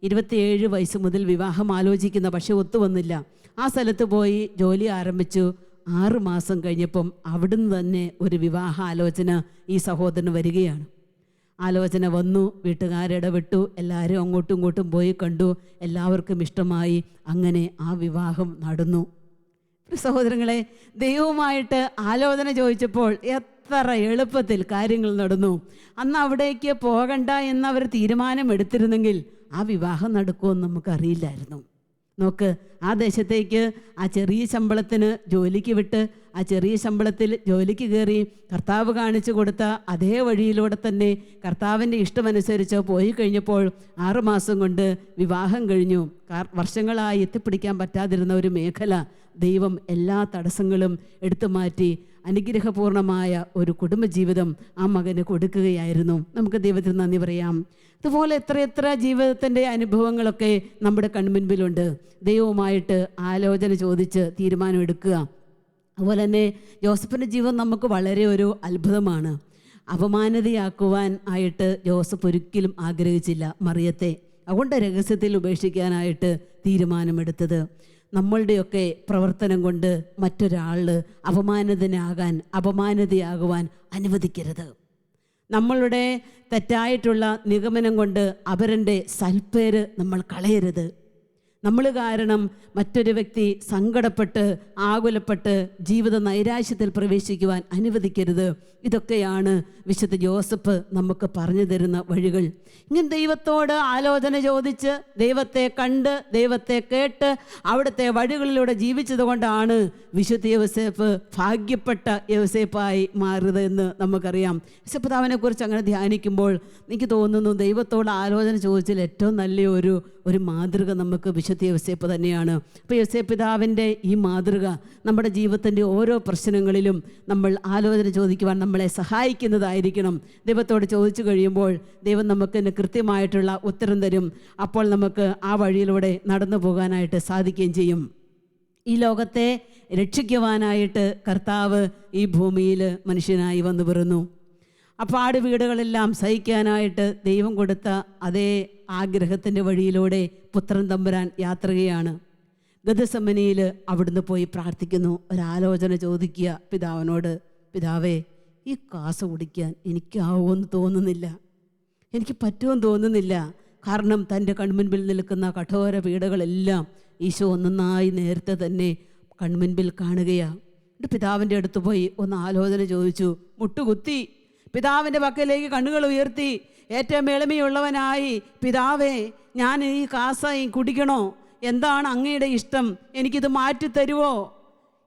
27 വയസ്സ് മുതൽ വിവാഹം ആലോചിക്കുന്ന, പക്ഷെ ഒത്തു വന്നില്ല. ആ സ്ഥലത്ത് പോയി ജോലി ആരംഭിച്ചു. 6 മാസം കഴിഞ്ഞപ്പം അവിടുന്ന് തന്നെ ഒരു വിവാഹ ആലോചന ഈ സഹോദരന് വരികയാണ്. ആലോചന വന്നു, വീട്ടുകാരിടപെട്ടു, എല്ലാവരും അങ്ങോട്ടും ഇങ്ങോട്ടും പോയി കണ്ടു, എല്ലാവർക്കും ഇഷ്ടമായി. അങ്ങനെ ആ വിവാഹം നടന്നു. സഹോദരങ്ങളെ, ദൈവവുമായിട്ട് ആലോചന ചോദിച്ചപ്പോൾ എത്ര എളുപ്പത്തിൽ കാര്യങ്ങൾ നടന്നു. അന്ന് അവിടേക്ക് പോകണ്ട എന്നവർ തീരുമാനമെടുത്തിരുന്നെങ്കിൽ ആ വിവാഹം നടക്കുമെന്ന് നമുക്കറിയില്ലായിരുന്നു. നോക്ക്, ആ ദേശത്തേക്ക് ആ ചെറിയ ശമ്പളത്തിന് ജോലിക്ക് വിട്ട് ആ ചെറിയ ശമ്പളത്തിൽ ജോലിക്ക് കയറി കർത്താവ് കാണിച്ചു കൊടുത്ത അതേ വഴിയിലൂടെ തന്നെ കർത്താവിൻ്റെ ഇഷ്ടമനുസരിച്ച് പോയി കഴിഞ്ഞപ്പോൾ 6 മാസം കൊണ്ട് വിവാഹം കഴിഞ്ഞു. വർഷങ്ങളായി എത്തിപ്പിടിക്കാൻ പറ്റാതിരുന്ന ഒരു മേഖല ദൈവം എല്ലാ തടസ്സങ്ങളും എടുത്തു മാറ്റി അനുഗ്രഹപൂർണമായ ഒരു കുടുംബജീവിതം ആ മകന് കൊടുക്കുകയായിരുന്നു. നമുക്ക് ദൈവത്തിന് നന്ദി പറയാം. അതുപോലെ എത്രയെത്ര ജീവിതത്തിൻ്റെ അനുഭവങ്ങളൊക്കെ നമ്മുടെ കൺമുൻപിലുണ്ട്. ദൈവവുമായിട്ട് ആലോചന ചോദിച്ച് തീരുമാനമെടുക്കുക. അതുപോലെ തന്നെ ജോസഫിൻ്റെ ജീവിതം നമുക്ക് വളരെ ഒരു അത്ഭുതമാണ്. അപമാനിതയാക്കുവാൻ ആയിട്ട് ജോസഫ് ഒരിക്കലും ആഗ്രഹിച്ചില്ല മറിയത്തെ. അതുകൊണ്ട് രഹസ്യത്തിൽ ഉപേക്ഷിക്കാനായിട്ട് തീരുമാനമെടുത്തത്. നമ്മളുടെയൊക്കെ പ്രവർത്തനം കൊണ്ട് മറ്റൊരാൾ അപമാനിതയാകുവാൻ അനുവദിക്കരുത്. നമ്മളുടെ തെറ്റായിട്ടുള്ള നിഗമനം കൊണ്ട് അവരുടെ സൽപ്പേര് നമ്മൾ കളയരുത്. നമ്മൾ കാരണം മറ്റൊരു വ്യക്തി സങ്കടപ്പെട്ട് ആകുലപ്പെട്ട് ജീവിത നൈരാശ്യത്തിൽ പ്രവേശിക്കുവാൻ അനുവദിക്കരുത്. ഇതൊക്കെയാണ് വിശുദ്ധ ജോസഫ് നമുക്ക് പറഞ്ഞു തരുന്ന വഴികൾ. ഇങ്ങനെ ദൈവത്തോട് ആലോചന ചോദിച്ച് ദൈവത്തെ കണ്ട് ദൈവത്തെ കേട്ട് അവിടുത്തെ വഴികളിലൂടെ ജീവിച്ചത് കൊണ്ടാണ് വിശുദ്ധ യോസേഫ് ഭാഗ്യപ്പെട്ട യോസേഫായി മാറിയത് എന്ന് നമുക്കറിയാം. യോസേഫ് പിതാവിനെക്കുറിച്ച് അങ്ങനെ ധ്യാനിക്കുമ്പോൾ എനിക്ക് തോന്നുന്നു ദൈവത്തോട് ആലോചന ചോദിച്ചാൽ ഏറ്റവും നല്ല ഒരു മാതൃക നമുക്ക് വിശുദ്ധ യോസേഫ് തന്നെയാണ്. അപ്പോൾ യോസേഫ് പിതാവിൻ്റെ ഈ മാതൃക നമ്മുടെ ജീവിതത്തിൻ്റെ ഓരോ പ്രശ്നങ്ങളിലും നമ്മൾ ആലോചന ചോദിക്കുവാൻ നമ്മളെ സഹായിക്കുന്നതായിരിക്കണം. ദൈവത്തോട് ചോദിച്ചു കഴിയുമ്പോൾ ദൈവം നമുക്ക് കൃത്യമായിട്ടുള്ള ഉത്തരം തരും. അപ്പോൾ നമുക്ക് ആ വഴിയിലൂടെ നടന്നു പോകാനായിട്ട് സാധിക്കുകയും ചെയ്യും. ഈ ലോകത്തെ രക്ഷിക്കുവാനായിട്ട് കർത്താവ് ഈ ഭൂമിയിൽ മനുഷ്യനായി വന്നു പിറന്നു. പാട് വീടുകളെല്ലാം സഹിക്കാനായിട്ട് ദൈവം കൊടുത്ത അതേ ആഗ്രഹത്തിൻ്റെ വഴിയിലൂടെ പുത്രൻ തമ്പുരാൻ യാത്രയാണ്. ഗദസമനയിൽ അവിടുന്ന് പോയി പ്രാർത്ഥിക്കുന്നു. ഒരാലോചന ചോദിക്കുക പിതാവിനോട്, പിതാവേ, ഈ കാസ കുടിക്കാൻ എനിക്കാവുമെന്ന് തോന്നുന്നില്ല, എനിക്ക് പറ്റുമെന്ന് തോന്നുന്നില്ല. കാരണം തൻ്റെ കൺമുൻപിൽ നിൽക്കുന്ന കഠോര പീഡകളെല്ലാം ഈശോ ഒന്നൊന്നായി നേരത്തെ തന്നെ കൺമുൻപിൽ കാണുകയാണ്. എന്നിട്ട് പിതാവിൻ്റെ അടുത്ത് പോയി ഒന്ന് ആലോചന ചോദിച്ചു, മുട്ടുകുത്തി പിതാവിൻ്റെ പക്കലേക്ക് കണ്ണുകൾ ഉയർത്തി ഏറ്റവും എളിമയുള്ളവനായി, പിതാവേ, ഞാൻ ഈ കാസ കുടിക്കണോ? എന്താണ് അങ്ങയുടെ ഇഷ്ടം? എനിക്കിത് മാറ്റിത്തരുവോ?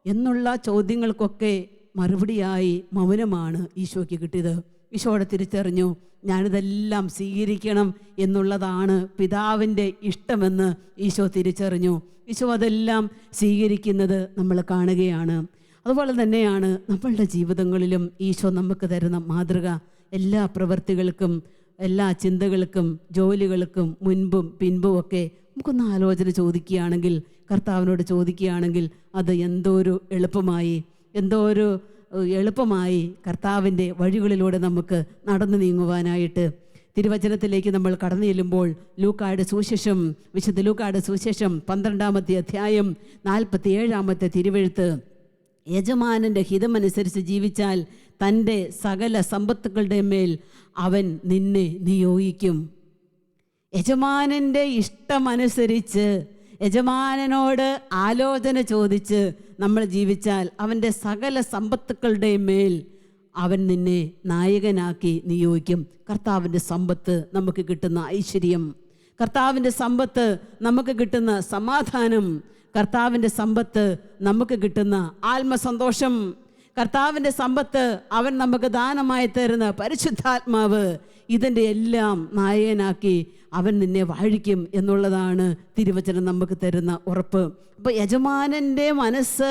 എന്നുള്ള ചോദ്യങ്ങൾക്കൊക്കെ മറുപടിയായി മൗനമാണ് ഈശോയ്ക്ക് കിട്ടിയത്. ഈശോടെ തിരിച്ചറിഞ്ഞു, ഞാനിതെല്ലാം സ്വീകരിക്കണം എന്നുള്ളതാണ് പിതാവിൻ്റെ ഇഷ്ടമെന്ന് ഈശോ തിരിച്ചറിഞ്ഞു. ഈശോ അതെല്ലാം സ്വീകരിക്കുന്നത് നമ്മൾ കാണുകയാണ്. അതുപോലെ തന്നെയാണ് നമ്മളുടെ ജീവിതങ്ങളിലും ഈശോ നമുക്ക് തരുന്ന മാതൃക. എല്ലാ പ്രവൃത്തികൾക്കും, എല്ലാ ചിന്തകൾക്കും, ജോലികൾക്കും മുൻപും പിൻപും ഒക്കെ നമുക്കൊന്ന് ആലോചന ചോദിക്കുകയാണെങ്കിൽ, കർത്താവിനോട് ചോദിക്കുകയാണെങ്കിൽ അത് എന്തോ ഒരു എളുപ്പമായി കർത്താവിൻ്റെ വഴികളിലൂടെ നമുക്ക് നടന്നു നീങ്ങുവാനായിട്ട്. തിരുവചനത്തിലേക്ക് നമ്മൾ കടന്നു ചെല്ലുമ്പോൾ വിശുദ്ധ ലൂക്കായുടെ സുവിശേഷം 12-ാമത്തെ അധ്യായം 47-ാമത്തെ തിരുവെഴുത്ത്, യജമാനൻ്റെ ഹിതമനുസരിച്ച് ജീവിച്ചാൽ തൻ്റെ സകല സമ്പത്തുക്കളുടെ മേൽ അവൻ നിന്നെ നിയോഗിക്കും. യജമാനൻ്റെ ഇഷ്ടമനുസരിച്ച്, യജമാനനോട് ആലോചന ചോദിച്ച് നമ്മൾ ജീവിച്ചാൽ അവൻ്റെ സകല സമ്പത്തുക്കളുടെ മേൽ അവൻ നിന്നെ നായകനാക്കി നിയോഗിക്കും. കർത്താവിൻ്റെ സമ്പത്ത് നമുക്ക് കിട്ടുന്ന ഐശ്വര്യം, കർത്താവിൻ്റെ സമ്പത്ത് നമുക്ക് കിട്ടുന്ന സമാധാനം, കർത്താവിൻ്റെ സമ്പത്ത് നമുക്ക് കിട്ടുന്ന ആത്മസന്തോഷം, കർത്താവിൻ്റെ സമ്പത്ത് അവൻ നമുക്ക് ദാനമായി തരുന്ന പരിശുദ്ധാത്മാവ്, ഇതിൻ്റെ എല്ലാം നായകനാക്കി അവൻ നിന്നെ വാഴിക്കും എന്നുള്ളതാണ് തിരുവചനം നമുക്ക് തരുന്ന ഉറപ്പ്. അപ്പോൾ യജമാനൻ്റെ മനസ്സ്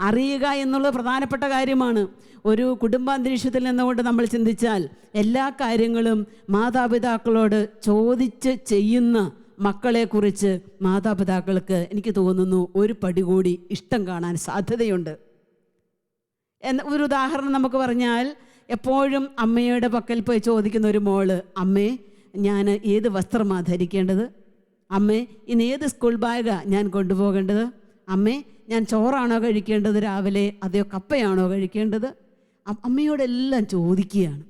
അറിയുക എന്നുള്ളത് പ്രധാനപ്പെട്ട കാര്യമാണ്. ഒരു കുടുംബാന്തരീക്ഷത്തിൽ നിന്നുകൊണ്ട് നമ്മൾ ചിന്തിച്ചാൽ എല്ലാ കാര്യങ്ങളും മാതാപിതാക്കളോട് ചോദിച്ച് ചെയ്യുന്ന മക്കളെക്കുറിച്ച് മാതാപിതാക്കൾക്ക് എനിക്ക് തോന്നുന്നു ഒരു പടി കൂടി ഇഷ്ടം കാണാൻ സാധ്യതയുണ്ട്. ഒരു ഉദാഹരണം നമുക്ക് പറഞ്ഞാൽ, എപ്പോഴും അമ്മയുടെ പക്കൽ പോയി ചോദിക്കുന്ന ഒരു മോള്, അമ്മേ, ഞാൻ ഏത് വസ്ത്രമാണ് ധരിക്കേണ്ടത്? അമ്മേ, ഇന്ന് ഏത് സ്കൂൾ ബാഗാണ് ഞാൻ കൊണ്ടുപോകേണ്ടത്? അമ്മേ, ഞാൻ ചോറാണോ കഴിക്കേണ്ടത് രാവിലെ, അതെയോ കപ്പയാണോ കഴിക്കേണ്ടത്? അമ്മയോടെല്ലാം ചോദിക്കുകയാണ്.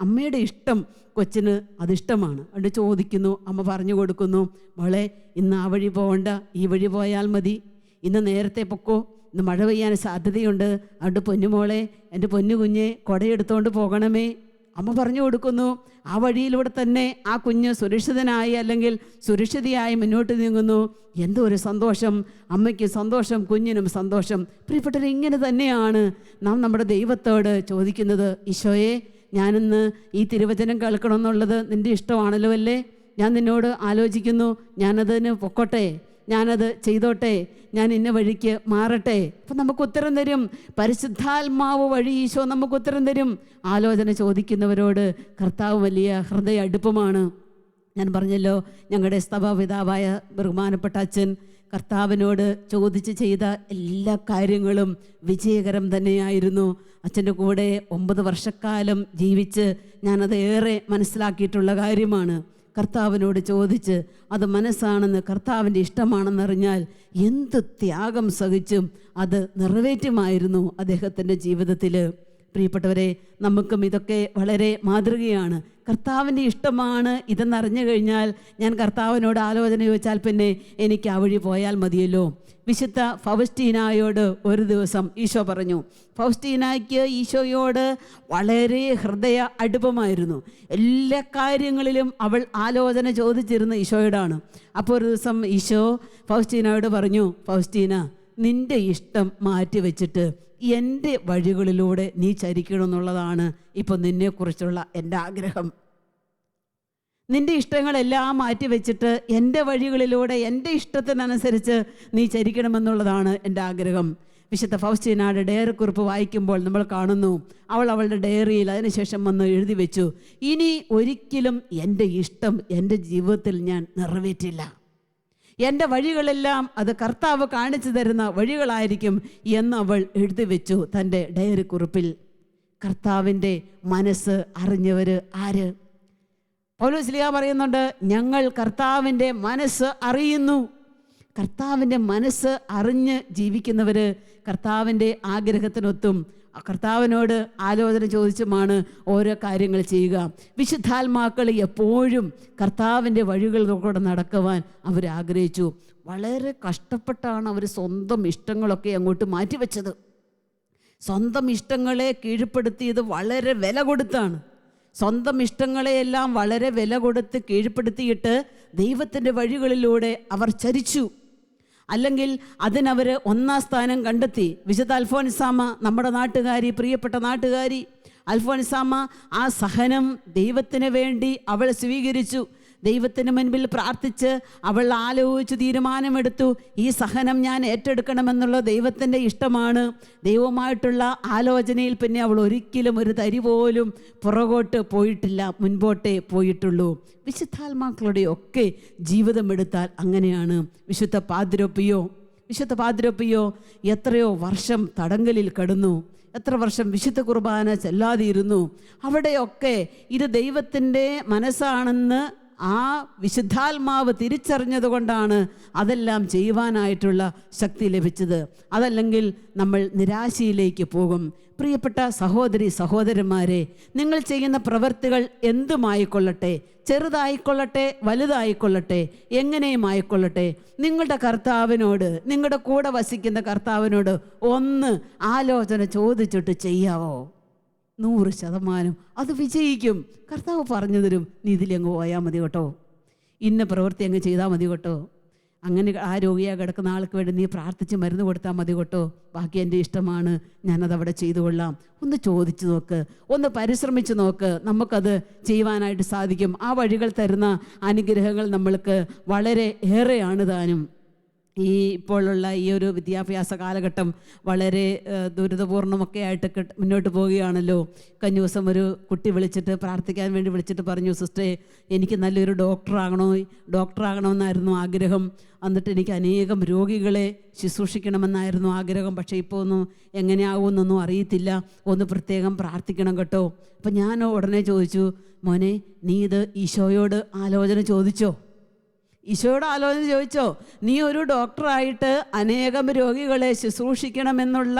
അമ്മയുടെ ഇഷ്ടം കൊച്ചിന് അതിഷ്ടമാണ്. അതുകൊണ്ട് ചോദിക്കുന്നു, അമ്മ പറഞ്ഞു കൊടുക്കുന്നു, മോളെ, ഇന്ന് ആ വഴി പോകണ്ട, ഈ വഴി പോയാൽ മതി, ഇന്ന് നേരത്തെ പൊക്കോ, ഇന്ന് മഴ പെയ്യാൻ സാധ്യതയുണ്ട്, അതുകൊണ്ട് പൊന്നുമോളെ, എൻ്റെ പൊന്നു കുഞ്ഞെ, കുടയെടുത്തോണ്ട് പോകണമേ. അമ്മ പറഞ്ഞു കൊടുക്കുന്നു. ആ വഴിയിലൂടെ തന്നെ ആ കുഞ്ഞ് സുരക്ഷിതനായി അല്ലെങ്കിൽ സുരക്ഷിതയായി മുന്നോട്ട് നീങ്ങുന്നു. എന്തോ ഒരു സന്തോഷം, അമ്മയ്ക്ക് സന്തോഷം, കുഞ്ഞിനും സന്തോഷം. പ്രിയപ്പെട്ടവർ, ഇങ്ങനെ തന്നെയാണ് നാം നമ്മുടെ ദൈവത്തോട് ചോദിക്കുന്നത്. ഈശോയെ, ഞാനിന്ന് ഈ തിരുവചനം കേൾക്കണമെന്നുള്ളത് നിൻ്റെ ഇഷ്ടമാണല്ലോ അല്ലേ? ഞാൻ നിന്നോട് ആലോചിക്കുന്നു, ഞാനതിന് പൊക്കോട്ടെ, ഞാനത് ചെയ്തോട്ടെ, ഞാൻ ഇന്ന വഴിക്ക് മാറട്ടെ. അപ്പം നമുക്ക് ഉത്തരം തരും. പരിശുദ്ധാത്മാവ് വഴി ഈശോ നമുക്ക് ഉത്തരം തരും. ആലോചന ചോദിക്കുന്നവരോട് കർത്താവ് വലിയ ഹൃദയ അടുപ്പമാണ്. ഞാൻ പറഞ്ഞല്ലോ, ഞങ്ങളുടെ സഭാപിതാവായ ബഹുമാനപ്പെട്ട അച്ഛൻ കർത്താവിനോട് ചോദിച്ച് ചെയ്ത എല്ലാ കാര്യങ്ങളും വിജയകരം തന്നെയായിരുന്നു. അച്ഛൻ്റെ കൂടെ 9 വർഷക്കാലം ജീവിച്ച് ഞാനത് ഏറെ മനസ്സിലാക്കിയിട്ടുള്ള കാര്യമാണ്. കർത്താവിനോട് ചോദിച്ച് അത് മനസ്സാണെന്ന്, കർത്താവിൻ്റെ ഇഷ്ടമാണെന്നറിഞ്ഞാൽ എന്ത് ത്യാഗം സഹിച്ചും അത് നിറവേറ്റുമായിരുന്നു അദ്ദേഹത്തിൻ്റെ ജീവിതത്തിൽ. പ്രിയപ്പെട്ടവരെ, നമുക്കും ഇതൊക്കെ വളരെ മാതൃകയാണ്. കർത്താവിൻ്റെ ഇഷ്ടമാണ് ഇതെന്നറിഞ്ഞു കഴിഞ്ഞാൽ ഞാൻ കർത്താവിനോട് ആലോചന ചോദിച്ചാൽ പിന്നെ എനിക്ക് ആ വഴി പോയാൽ മതിയല്ലോ. വിശുദ്ധ ഫൗസ്റ്റീനായോട് ഒരു ദിവസം ഈശോ പറഞ്ഞു. ഫൗസ്റ്റീനായ്ക്ക് ഈശോയോട് വളരെ ഹൃദയ അടുപ്പമായിരുന്നു. എല്ലാ കാര്യങ്ങളിലും അവൾ ആലോചന ചോദിച്ചിരുന്ന ഈശോയോടാണ്. അപ്പോൾ ഒരു ദിവസം ഈശോ ഫൗസ്റ്റീനായോട് പറഞ്ഞു, ഫൗസ്റ്റീന, നിൻ്റെ ഇഷ്ടം മാറ്റി വെച്ചിട്ട് എൻ്റെ വഴികളിലൂടെ നീ ചരിക്കണമെന്നുള്ളതാണ് ഇപ്പോൾ നിന്നെക്കുറിച്ചുള്ള എൻ്റെ ആഗ്രഹം. നിൻ്റെ ഇഷ്ടങ്ങളെല്ലാം മാറ്റി വെച്ചിട്ട് എൻ്റെ വഴികളിലൂടെ എൻ്റെ ഇഷ്ടത്തിനനുസരിച്ച് നീ ചരിക്കണമെന്നുള്ളതാണ് എൻ്റെ ആഗ്രഹം. വിശുദ്ധ ഫൗസ്റ്റീനയുടെ ഡയറി കുറിപ്പ് വായിക്കുമ്പോൾ നമ്മൾ കാണുന്നു, അവളുടെ ഡയറിയിൽ അതിനുശേഷം വന്ന് എഴുതി വെച്ചു, ഇനി ഒരിക്കലും എൻ്റെ ഇഷ്ടം എൻ്റെ ജീവിതത്തിൽ ഞാൻ നിറവേറ്റില്ല. എൻ്റെ വഴികളെല്ലാം അത് കർത്താവ് കാണിച്ചു തരുന്ന വഴികളായിരിക്കും എന്ന് അവൾ എഴുതി വെച്ചു തൻ്റെ ഡയറി കുറിപ്പിൽ. കർത്താവിൻ്റെ മനസ്സ് അറിഞ്ഞവർ ആര്? പൗലോസ് ശ്ലീഹ പറയുന്നുണ്ട്, ഞങ്ങൾ കർത്താവിൻ്റെ മനസ്സ് അറിയുന്നു. കർത്താവിൻ്റെ മനസ്സ് അറിഞ്ഞ് ജീവിക്കുന്നവർ കർത്താവിൻ്റെ ആഗ്രഹത്തിനൊത്തും കർത്താവിനോട് ആലോചന ചോദിച്ചുമാണ് ഓരോ കാര്യങ്ങൾ ചെയ്യുക. വിശുദ്ധാത്മാക്കൾ എപ്പോഴും കർത്താവിൻ്റെ വഴികളിലൂടെ നടക്കുവാൻ അവർ ആഗ്രഹിച്ചു. വളരെ കഷ്ടപ്പെട്ടാണ് അവർ സ്വന്തം ഇഷ്ടങ്ങളൊക്കെ അങ്ങോട്ട് മാറ്റിവെച്ചത്. സ്വന്തം ഇഷ്ടങ്ങളെ കീഴ്പ്പെടുത്തിയത് വളരെ വില കൊടുത്താണ്. സ്വന്തം ഇഷ്ടങ്ങളെയെല്ലാം വളരെ വില കൊടുത്ത് കീഴ്പ്പെടുത്തിയിട്ട് ദൈവത്തിൻ്റെ വഴികളിലൂടെ അവർ ചരിച്ചു. അല്ലെങ്കിൽ അതിനവർ ഒന്നാം സ്ഥാനം കണ്ടെത്തി. വിശുദ്ധ അൽഫോൻസാമ, നമ്മുടെ നാട്ടുകാരി, പ്രിയപ്പെട്ട നാട്ടുകാരി അൽഫോൻസാമ, ആ സഹനം ദൈവത്തിന് വേണ്ടി അവൾ സ്വീകരിച്ചു. ദൈവത്തിന് മുൻപിൽ പ്രാർത്ഥിച്ച് അവൾ ആലോചിച്ച് തീരുമാനമെടുത്തു, ഈ സഹനം ഞാൻ ഏറ്റെടുക്കണമെന്നുള്ള ദൈവത്തിൻ്റെ ഇഷ്ടമാണ്. ദൈവമായിട്ടുള്ള ആലോചനയിൽ പിന്നെ അവൾ ഒരിക്കലും ഒരു തരി പോലും പുറകോട്ട് പോയിട്ടില്ല, മുൻപോട്ടേ പോയിട്ടുള്ളൂ. വിശുദ്ധാത്മാക്കളുടെയൊക്കെ ജീവിതം എടുത്താൽ അങ്ങനെയാണ്. വിശുദ്ധ പാദ്രോപ്പിയോ എത്രയോ വർഷം തടങ്കലിൽ കിടന്നു, എത്ര വർഷം വിശുദ്ധ കുർബാന ചെല്ലാതിരുന്നു. അവിടെയൊക്കെ ഇത് ദൈവത്തിൻ്റെ മനസ്സാണെന്ന് ആ വിശുദ്ധാത്മാവ് തിരിച്ചറിഞ്ഞത് കൊണ്ടാണ് അതെല്ലാം ചെയ്യുവാനായിട്ടുള്ള ശക്തി ലഭിച്ചത്. അതല്ലെങ്കിൽ നമ്മൾ നിരാശയിലേക്ക് പോകും. പ്രിയപ്പെട്ട സഹോദരി സഹോദരന്മാരെ, നിങ്ങൾ ചെയ്യുന്ന പ്രവൃത്തികൾ എന്തുമായിക്കൊള്ളട്ടെ, ചെറുതായിക്കൊള്ളട്ടെ വലുതായിക്കൊള്ളട്ടെ, എങ്ങനെയും ആയിക്കൊള്ളട്ടെ, നിങ്ങളുടെ കർത്താവിനോട്, നിങ്ങളുടെ കൂടെ വസിക്കുന്ന കർത്താവിനോട് ഒന്ന് ആലോചന ചോദിച്ചിട്ട് ചെയ്യാവോ? 100% അത് വിജയിക്കും. കർത്താവ് പറഞ്ഞു തരും, നീ ഇതിലങ്ങ് പോയാൽ മതി കേട്ടോ, ഇന്ന പ്രവൃത്തി അങ്ങ് ചെയ്താൽ മതി കേട്ടോ, അങ്ങനെ ആ രോഗിയായി കിടക്കുന്ന ആൾക്ക് വേണ്ടി നീ പ്രാർത്ഥിച്ച് മരുന്ന് കൊടുത്താൽ മതി കേട്ടോ, ബാക്കി എൻ്റെ ഇഷ്ടമാണ്, ഞാനതവിടെ ചെയ്തു കൊള്ളാം. ഒന്ന് ചോദിച്ചു നോക്ക്, ഒന്ന് പരിശ്രമിച്ച് നോക്ക്, നമുക്കത് ചെയ്യുവാനായിട്ട് സാധിക്കും. ആ വഴികൾ തരുന്ന അനുഗ്രഹങ്ങൾ നമ്മൾക്ക് വളരെ ഏറെയാണ് താനും. ഈ ഇപ്പോഴുള്ള ഈ ഒരു വിദ്യാഭ്യാസ കാലഘട്ടം വളരെ ദുരിതപൂർണ്ണമൊക്കെ ആയിട്ട് മുന്നോട്ട് പോവുകയാണല്ലോ. കഴിഞ്ഞ ദിവസം ഒരു കുട്ടി പ്രാർത്ഥിക്കാൻ വേണ്ടി വിളിച്ചിട്ട് പറഞ്ഞു, സിസ്റ്ററെ എനിക്ക് നല്ലൊരു ഡോക്ടറാകണമെന്നായിരുന്നു ആഗ്രഹം, എന്നിട്ട് എനിക്ക് അനേകം രോഗികളെ ശുശ്രൂഷിക്കണമെന്നായിരുന്നു ആഗ്രഹം, പക്ഷേ ഇപ്പോൾ ഒന്നും എങ്ങനെയാവുമെന്നൊന്നും അറിയത്തില്ല, ഒന്ന് പ്രത്യേകം പ്രാർത്ഥിക്കണം കേട്ടോ. അപ്പം ഞാൻ ഉടനെ ചോദിച്ചു, മോനെ നീ ഇത് ഈശോയോട് ആലോചന ചോദിച്ചോ? നീ ഒരു ഡോക്ടറായിട്ട് അനേകം രോഗികളെ ശുശ്രൂഷിക്കണമെന്നുള്ള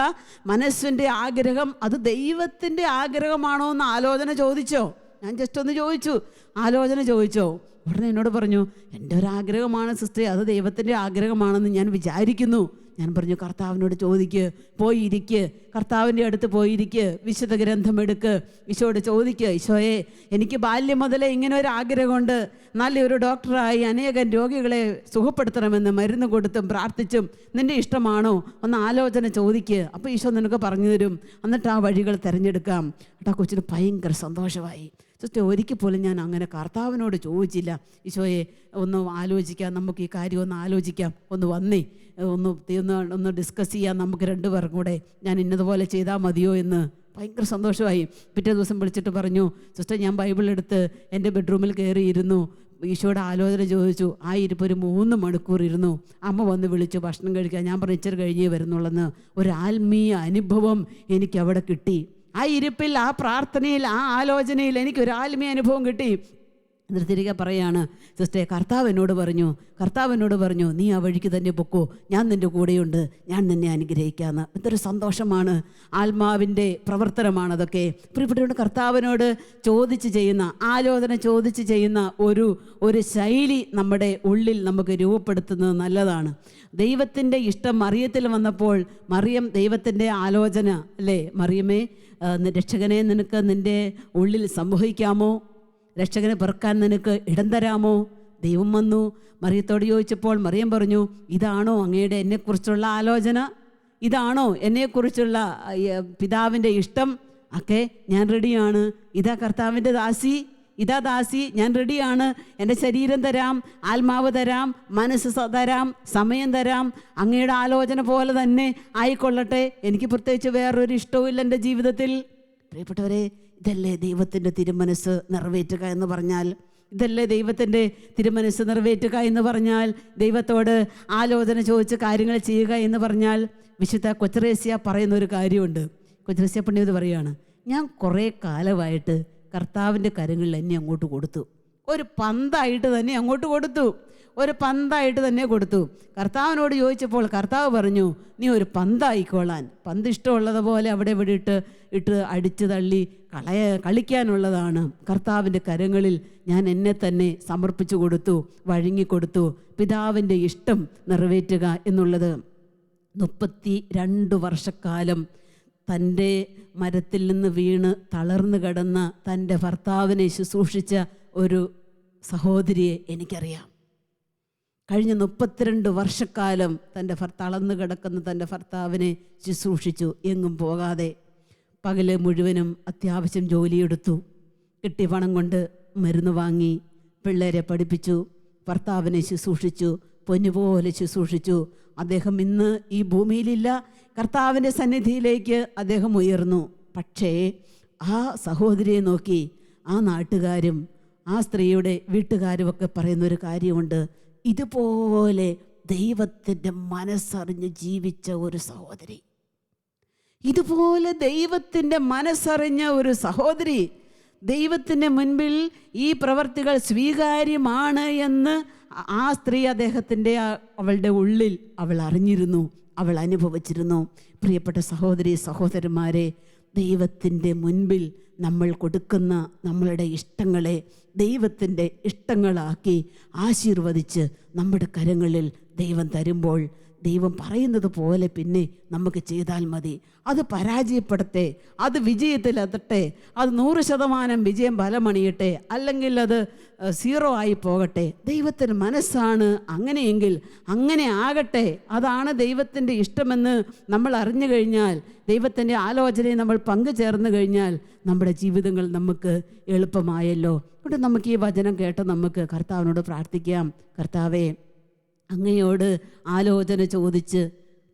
മനസ്സിൻ്റെ ആഗ്രഹം അത് ദൈവത്തിൻ്റെ ആഗ്രഹമാണോ എന്ന് ആലോചന ചോദിച്ചോ? ഞാൻ ജസ്റ്റ് ഒന്ന് ആലോചന ചോദിച്ചോ? ഉടനെ എന്നോട് പറഞ്ഞു, എൻ്റെ ഒരു ആഗ്രഹമാണ് സിസ്റ്ററെ, അത് ദൈവത്തിൻ്റെ ആഗ്രഹമാണെന്ന് ഞാൻ വിചാരിക്കുന്നു. ഞാൻ പറഞ്ഞു, കർത്താവിനോട് ചോദിക്ക്, പോയിരിക്ക്, കർത്താവിൻ്റെ അടുത്ത് പോയിരിക്ക്, വിശുദ്ധ ഗ്രന്ഥം എടുക്ക്, ഈശോയോട് ചോദിക്ക്, ഈശോയെ എനിക്ക് ബാല്യം മുതലേ ഇങ്ങനെ ഒരു ആഗ്രഹമുണ്ട്, നല്ലൊരു ഡോക്ടറായി അനേകം രോഗികളെ സുഖപ്പെടുത്തണമെന്ന് മരുന്ന് കൊടുത്തും പ്രാർത്ഥിച്ചും നിൻ്റെ ഇഷ്ടമാണോ? ഒന്ന് ആലോചന ചോദിക്ക്, അപ്പോൾ ഈശോ നിനക്ക് പറഞ്ഞു തരും, എന്നിട്ട് ആ വഴികൾ തിരഞ്ഞെടുക്കാം. ആ കൊച്ചിന് ഭയങ്കര സന്തോഷമായി. സിസ്റ്റർ, ഒരിക്കൽ പോലും ഞാൻ അങ്ങനെ കർത്താവിനോട് ചോദിച്ചില്ല, ഈശോയെ ഒന്ന് ആലോചിക്കാം, നമുക്ക് ഈ കാര്യം ഒന്ന് ആലോചിക്കാം, ഒന്ന് വന്നേ, ഒന്ന് ഡിസ്കസ് ചെയ്യാം നമുക്ക് രണ്ടുപേർക്കും കൂടെ, ഞാൻ ഇന്നതുപോലെ ചെയ്താൽ മതിയോ എന്ന്. ഭയങ്കര സന്തോഷമായി. പിറ്റേ ദിവസം വിളിച്ചിട്ട് പറഞ്ഞു, സിസ്റ്റർ ഞാൻ ബൈബിൾ എടുത്ത് എൻ്റെ ബെഡ്റൂമിൽ കയറിയിരുന്നു, ഈശോയുടെ ആലോചന ചോദിച്ചു, ആ ഇരിപ്പ് ഒരു 3 മണിക്കൂർ ഇരുന്നു. അമ്മ വന്ന് വിളിച്ചു ഭക്ഷണം കഴിക്കാൻ. ഞാൻ പറഞ്ഞു ഇച്ചിരി കഴിഞ്ഞേ വരുന്നുള്ളെന്ന്. ഒരു ആത്മീയ അനുഭവം എനിക്ക് അവിടെ കിട്ടി. ആ ഇരിപ്പിൽ, ആ പ്രാർത്ഥനയിൽ, ആ ആലോചനയിൽ എനിക്കൊരു ആത്മീയ അനുഭവം കിട്ടി. എന്നിട്ട് തിരികെ പറയാണ്, സിസ്റ്ററെ കർത്താവിനോട് പറഞ്ഞു നീ ആ വഴിക്ക് തന്നെ പൊക്കോ, ഞാൻ നിൻ്റെ കൂടെയുണ്ട്, ഞാൻ നിന്നെ അനുഗ്രഹിക്കാമെന്ന്. എന്തൊരു സന്തോഷമാണ്, ആത്മാവിൻ്റെ പ്രവർത്തനമാണതൊക്കെ. പ്രിയപ്പെട്ടവരോട് കർത്താവിനോട് ആലോചന ചോദിച്ച് ചെയ്യുന്ന ഒരു ശൈലി നമ്മുടെ ഉള്ളിൽ നമുക്ക് രൂപപ്പെടുത്തുന്നത് നല്ലതാണ്. ദൈവത്തിൻ്റെ ഇഷ്ടം മറിയത്തിൽ വന്നപ്പോൾ മറിയം ദൈവത്തിൻ്റെ ആലോചന അല്ലേ, മറിയമേ രക്ഷകനെ നിനക്ക് നിൻ്റെ ഉള്ളിൽ സംവഹിക്കാമോ, രക്ഷകനെ പെറുക്കാൻ നിനക്ക് ഇടം തരാമോ? ദൈവം വന്നു മറിയത്തോട് ചോദിച്ചപ്പോൾ മറിയം പറഞ്ഞു, ഇതാണോ അങ്ങയുടെ എന്നെക്കുറിച്ചുള്ള ആലോചന? ഇതാണോ എന്നെക്കുറിച്ചുള്ള പിതാവിൻ്റെ ഇഷ്ടം? ഒക്കെ ഞാൻ റെഡിയാണ്. ഇതാ കർത്താവിൻ്റെ ദാസി, ഞാൻ റെഡിയാണ്. എൻ്റെ ശരീരം തരാം, ആത്മാവ് തരാം, മനസ്സ് തരാം, സമയം തരാം, അങ്ങയുടെ ആലോചന പോലെ തന്നെ ആയിക്കൊള്ളട്ടെ, എനിക്ക് പ്രത്യേകിച്ച് വേറൊരു ഇഷ്ടവും എൻ്റെ ജീവിതത്തിൽ. പ്രിയപ്പെട്ടവരെ, ഇതല്ലേ ദൈവത്തിൻ്റെ തിരുമനസ്സ് നിറവേറ്റുക എന്ന് പറഞ്ഞാൽ? ദൈവത്തോട് ആലോചന ചോദിച്ച് കാര്യങ്ങൾ ചെയ്യുക എന്ന് പറഞ്ഞാൽ? വിശുദ്ധ കൊച്ചറേസ്യ പറയുന്ന ഒരു കാര്യമുണ്ട്. കൊച്ചറേസ്യ പുണ്യവതി പറയുകയാണ്, ഞാൻ കുറേ കാലമായിട്ട് കർത്താവിൻ്റെ കരങ്ങളിൽ എന്നെ അങ്ങോട്ട് കൊടുത്തു. ഒരു പന്തായിട്ട് തന്നെ അങ്ങോട്ട് കൊടുത്തു. ഒരു പന്തായിട്ട് തന്നെ കൊടുത്തു. കർത്താവിനോട് ചോദിച്ചപ്പോൾ കർത്താവ് പറഞ്ഞു, നീ ഒരു പന്തായിക്കോളാൻ. പന്ത് ഇഷ്ടമുള്ളതുപോലെ അവിടെ ഇവിടെ ഇട്ട് അടിച്ച് തള്ളി കളിക്കാനുള്ളതാണ്. കർത്താവിൻ്റെ കരങ്ങളിൽ ഞാൻ എന്നെ തന്നെ സമർപ്പിച്ചു കൊടുത്തു, വഴങ്ങിക്കൊടുത്തു. പിതാവിൻ്റെ ഇഷ്ടം നിറവേറ്റുക എന്നുള്ളത്. 32 വർഷക്കാലം തൻ്റെ മരത്തിൽ നിന്ന് വീണ് തളർന്നു കിടന്ന തൻ്റെ ഭർത്താവിനെ ശുശ്രൂഷിച്ച ഒരു സഹോദരിയെ എനിക്കറിയാം. കഴിഞ്ഞ 32 വർഷക്കാലം തളർന്നു കിടക്കുന്ന തൻ്റെ ഭർത്താവിനെ ശുശ്രൂഷിച്ചു. എങ്ങും പോകാതെ പകല് മുഴുവനും അത്യാവശ്യം ജോലിയെടുത്തു. കിട്ടിയ പണം കൊണ്ട് മരുന്ന് വാങ്ങി, പിള്ളേരെ പഠിപ്പിച്ചു, ഭർത്താവിനെ ശുശ്രൂഷിച്ചു, പൊന്നുപോലെ ശുശ്രൂഷിച്ചു. അദ്ദേഹം ഇന്ന് ഈ ഭൂമിയിലില്ല. കർത്താവിൻ്റെ സന്നിധിയിലേക്ക് അദ്ദേഹം ഉയർന്നു. പക്ഷേ ആ സഹോദരിയെ നോക്കി ആ നാട്ടുകാരും ആ സ്ത്രീയുടെ വീട്ടുകാരുമൊക്കെ പറയുന്നൊരു കാര്യമുണ്ട്. ഇതുപോലെ ദൈവത്തിൻ്റെ മനസ്സറിഞ്ഞ് ജീവിച്ച ഒരു സഹോദരി, ഇതുപോലെ ദൈവത്തിൻ്റെ മനസ്സറിഞ്ഞ ഒരു സഹോദരി, ദൈവത്തിൻ്റെ മുൻപിൽ ഈ പ്രവർത്തികൾ സ്വീകാര്യമാണ് എന്ന് ആ സ്ത്രീ അവളുടെ ഉള്ളിൽ അവൾ അറിഞ്ഞിരുന്നു, അവൾ അനുഭവിച്ചിരുന്നു. പ്രിയപ്പെട്ട സഹോദരി സഹോദരന്മാരെ, ദൈവത്തിൻ്റെ മുൻപിൽ നമ്മൾ കൊടുക്കുന്ന നമ്മളുടെ ഇഷ്ടങ്ങളെ ദൈവത്തിൻ്റെ ഇഷ്ടങ്ങളാക്കി ആശീർവദിച്ച് നമ്മുടെ കരങ്ങളിൽ ദൈവം തരുമ്പോൾ ദൈവം പറയുന്നത് പോലെ പിന്നെ നമുക്ക് ചെയ്താൽ മതി. അത് പരാജയപ്പെടട്ടെ, അത് വിജയത്തിലെത്തട്ടെ, അത് 100% വിജയം ഫലമണിയട്ടെ, അല്ലെങ്കിൽ അത് 0 ആയി പോകട്ടെ. ദൈവത്തിന് മനസ്സാണ് അങ്ങനെയെങ്കിൽ അങ്ങനെ ആകട്ടെ. അതാണ് ദൈവത്തിൻ്റെ ഇഷ്ടമെന്ന് നമ്മൾ അറിഞ്ഞു കഴിഞ്ഞാൽ, ദൈവത്തിൻ്റെ ആലോചനയെ നമ്മൾ പങ്കുചേർന്ന് കഴിഞ്ഞാൽ നമ്മുടെ ജീവിതങ്ങൾ നമുക്ക് എളുപ്പമായല്ലോ. അതുകൊണ്ട് നമുക്ക് ഈ വചനം കേട്ട് നമുക്ക് കർത്താവിനോട് പ്രാർത്ഥിക്കാം. കർത്താവേ, അങ്ങയോട് ആലോചന ചോദിച്ച്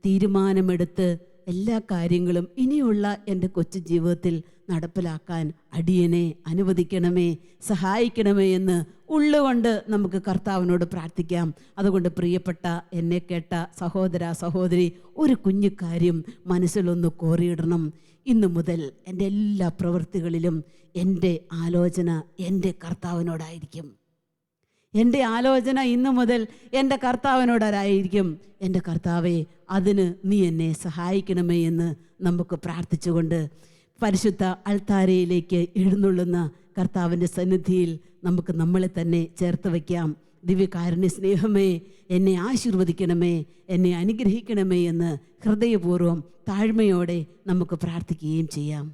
തീരുമാനമെടുത്ത് എല്ലാ കാര്യങ്ങളും ഇനിയുള്ള എൻ്റെ കൊച്ചു ജീവിതത്തിൽ നടപ്പിലാക്കാൻ അടിയനെ അനുവദിക്കണമേ, സഹായിക്കണമേ എന്ന് ഉള്ളുകൊണ്ട് നമുക്ക് കർത്താവിനോട് പ്രാർത്ഥിക്കാം. അതുകൊണ്ട് പ്രിയപ്പെട്ട എന്നെ കേട്ട സഹോദര സഹോദരി, ഒരു കുഞ്ഞു കാര്യം മനസ്സിലൊന്ന് കോറിയിടണം. ഇന്നു മുതൽ എൻ്റെ എല്ലാ പ്രവൃത്തികളിലും എൻ്റെ ആലോചന എൻ്റെ കർത്താവിനോടായിരിക്കും. എൻ്റെ ആലോചന ഇന്നു മുതൽ എൻ്റെ കർത്താവിനോടായിരിക്കും. എൻ്റെ കർത്താവേ, അതിന് നീ എന്നെ സഹായിക്കണമേ എന്ന് നമുക്ക് പ്രാർത്ഥിച്ചുകൊണ്ട് പരിശുദ്ധ അൾത്താരയിലേക്ക് എഴുന്നള്ളുന്ന കർത്താവിൻ്റെ സന്നിധിയിൽ നമുക്ക് നമ്മളെ തന്നെ ചേർത്ത് വയ്ക്കാം. ദിവ്യകാരുണ്യ സ്നേഹമേ, എന്നെ ആശീർവദിക്കണമേ, എന്നെ അനുഗ്രഹിക്കണമേ എന്ന് ഹൃദയപൂർവ്വം താഴ്മയോടെ നമുക്ക് പ്രാർത്ഥിക്കുകയും ചെയ്യാം.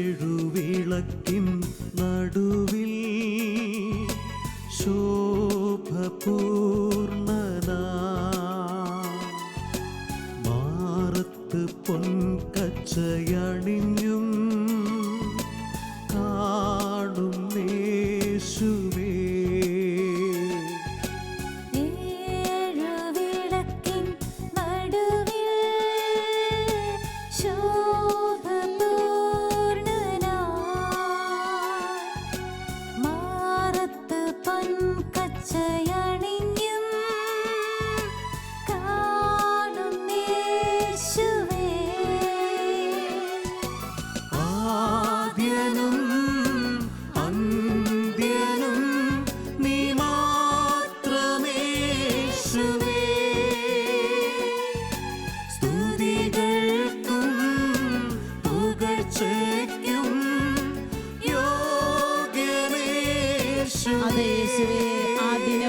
ഏഴുവിളക്കിൻ നടുവിൽ ശോഭപൂർണനാ, മാറത്ത് പൊൻകച്ചയണിഞ്ഞും കാണും യേശുവേ.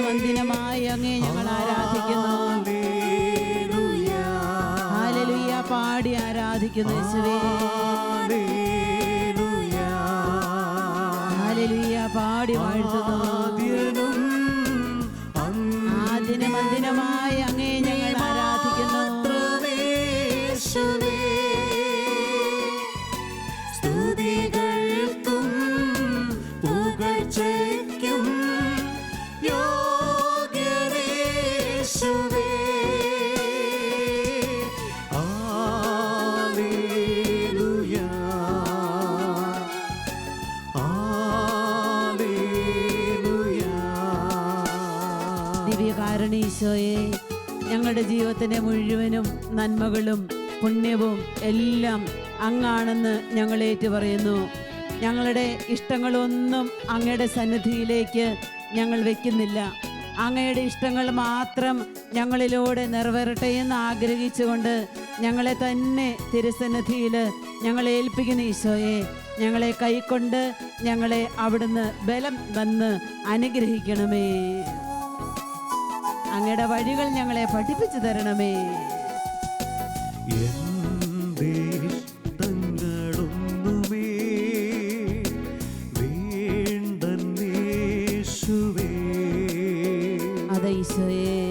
വന്ദിനമായി അങ്ങേ ഞങ്ങൾ ആരാധിക്കുന്നു. ഹല്ലേലൂയ പാടി ആരാധിക്കുന്നു യേശുവേ. ഹല്ലേലൂയ പാടി വാഴ്ത്തുന്നു. ആദ്യനും ആദ്യനും അന്തിനുമായി അങ്ങേ ഞങ്ങൾ ആരാധിക്കുന്നു. യേശുവേ, സ്തുതികൾക്കും പുകഴ്ചയ്ക്കും യോഗ്യനേശുവേ. ഹല്ലേലൂയ, ഹല്ലേലൂയ. ദിവ്യകാരണീശോയെ, ഞങ്ങളുടെ ജീവിതത്തിൻ്റെ മുഴുവനും നന്മകളും പുണ്യവും എല്ലാം അങ്ങാണെന്ന് ഞങ്ങൾ ഏറ്റുപറയുന്നു. ഞങ്ങളുടെ ഇഷ്ടങ്ങളൊന്നും അങ്ങയുടെ സന്നിധിയിലേക്ക് ഞങ്ങൾ വയ്ക്കുന്നില്ല. അങ്ങയുടെ ഇഷ്ടങ്ങൾ മാത്രം ഞങ്ങളിലൂടെ നിറവേറട്ടെ എന്ന് ആഗ്രഹിച്ചുകൊണ്ട് ഞങ്ങളെ തന്നെ തിരുസന്നിധിയിൽ ഞങ്ങളെ ഏൽപ്പിക്കുന്ന ഈശോയെ, ഞങ്ങളെ കൈക്കൊണ്ട് ഞങ്ങളെ അവിടുന്ന് ബലം വന്ന് അനുഗ്രഹിക്കണമേ. അങ്ങയുടെ വഴികൾ ഞങ്ങളെ പഠിപ്പിച്ചു തരണമേ. എന്റെ ഇഷ്ടങ്ങളൊന്നുമേ വേണ്ടന്നേശുവേ. അതെ ഈശോയെ,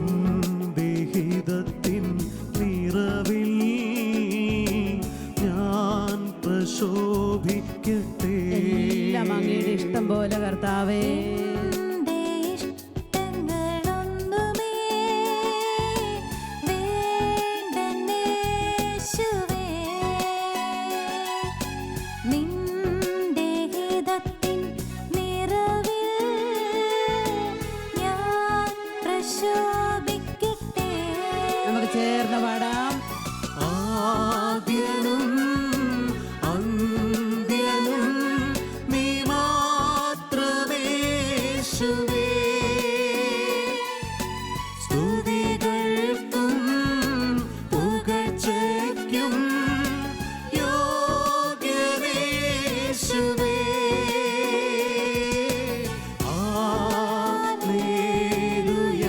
നിന്റെ ഹിതത്തിൻ നിറവിൽ ഞാൻ പ്രശോഭിക്കട്ടെ. എല്ലാം അങ്ങയുടെ ഇഷ്ടം പോലെ കർത്താവേ. നമുക്ക് ചേർന്ന് പാടാം. ആദ്യനും അന്ത്യനും നീ മാത്രമേശുവേ. സ്തുതികൾക്കും പുകഴ്ചയ്ക്കും യോഗ്യനേശുവേ. ഹല്ലേലൂയ,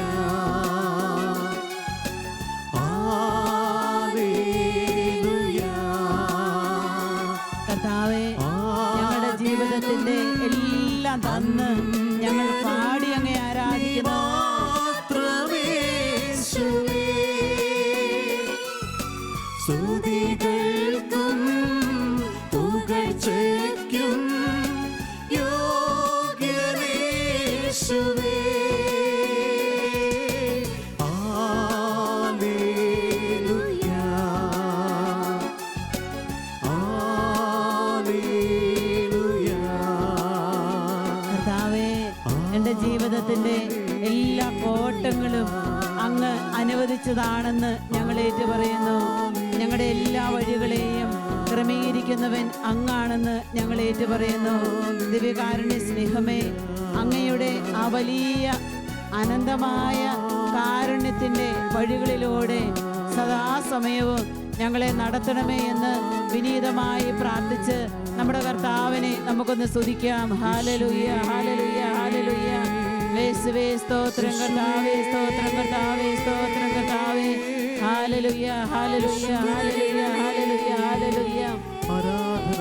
കർത്താവേ, ഞങ്ങളുടെ ജീവിതത്തിന്റെ എല്ലാം തന്ന് ഞങ്ങൾ പാടി അങ്ങേ ആരാധിക്കുന്നു. മാത്രമേശുവേ. സ്തുതികൾക്കും പുകഴ്ചയ്ക്കും യോഗ്യനേശുവേ. ഹല്ലേലൂയ, ഹല്ലേലൂയ. കർത്താവേ, എൻ്റെ ജീവിതത്തിന്റെ എല്ലാ കോട്ടങ്ങളും അങ്ങ് അനുവദിച്ചതാണെന്ന് ഞങ്ങൾ ഏറ്റുപറയുന്നു. ഞങ്ങളുടെ എല്ലാ വഴികളെയും ക്രമീകരിക്കുന്നവൻ അങ്ങാണെന്ന് ഞങ്ങൾ ഏറ്റുപറയുന്നു. ദിവ്യകാരുണ്യ സ്നേഹമേ, അങ്ങയുടെ ആ വലിയ അനന്തമായ കാരുണ്യത്തിൻ്റെ വഴികളിലൂടെ സദാസമയവും ഞങ്ങളെ നടത്തണമേ എന്ന് വിനീതമായി പ്രാർത്ഥിച്ച് നമ്മുടെ കർത്താവിനെ നമുക്കൊന്ന് സ്തുതിക്കാം. ഹല്ലേലൂയ, ഹല്ലേലൂയ, ഹല്ലേലൂയ. യേശുവേ സ്തോത്രം കർത്താവേ, സ്തോത്രം കർത്താവേ, സ്തോത്രം കർത്താവേ. ഹല്ലേലൂയ, ഹല്ലേലൂയ, ഹല്ലേലൂയ, ഹല്ലേലൂയ, ഹല്ലേലൂയ.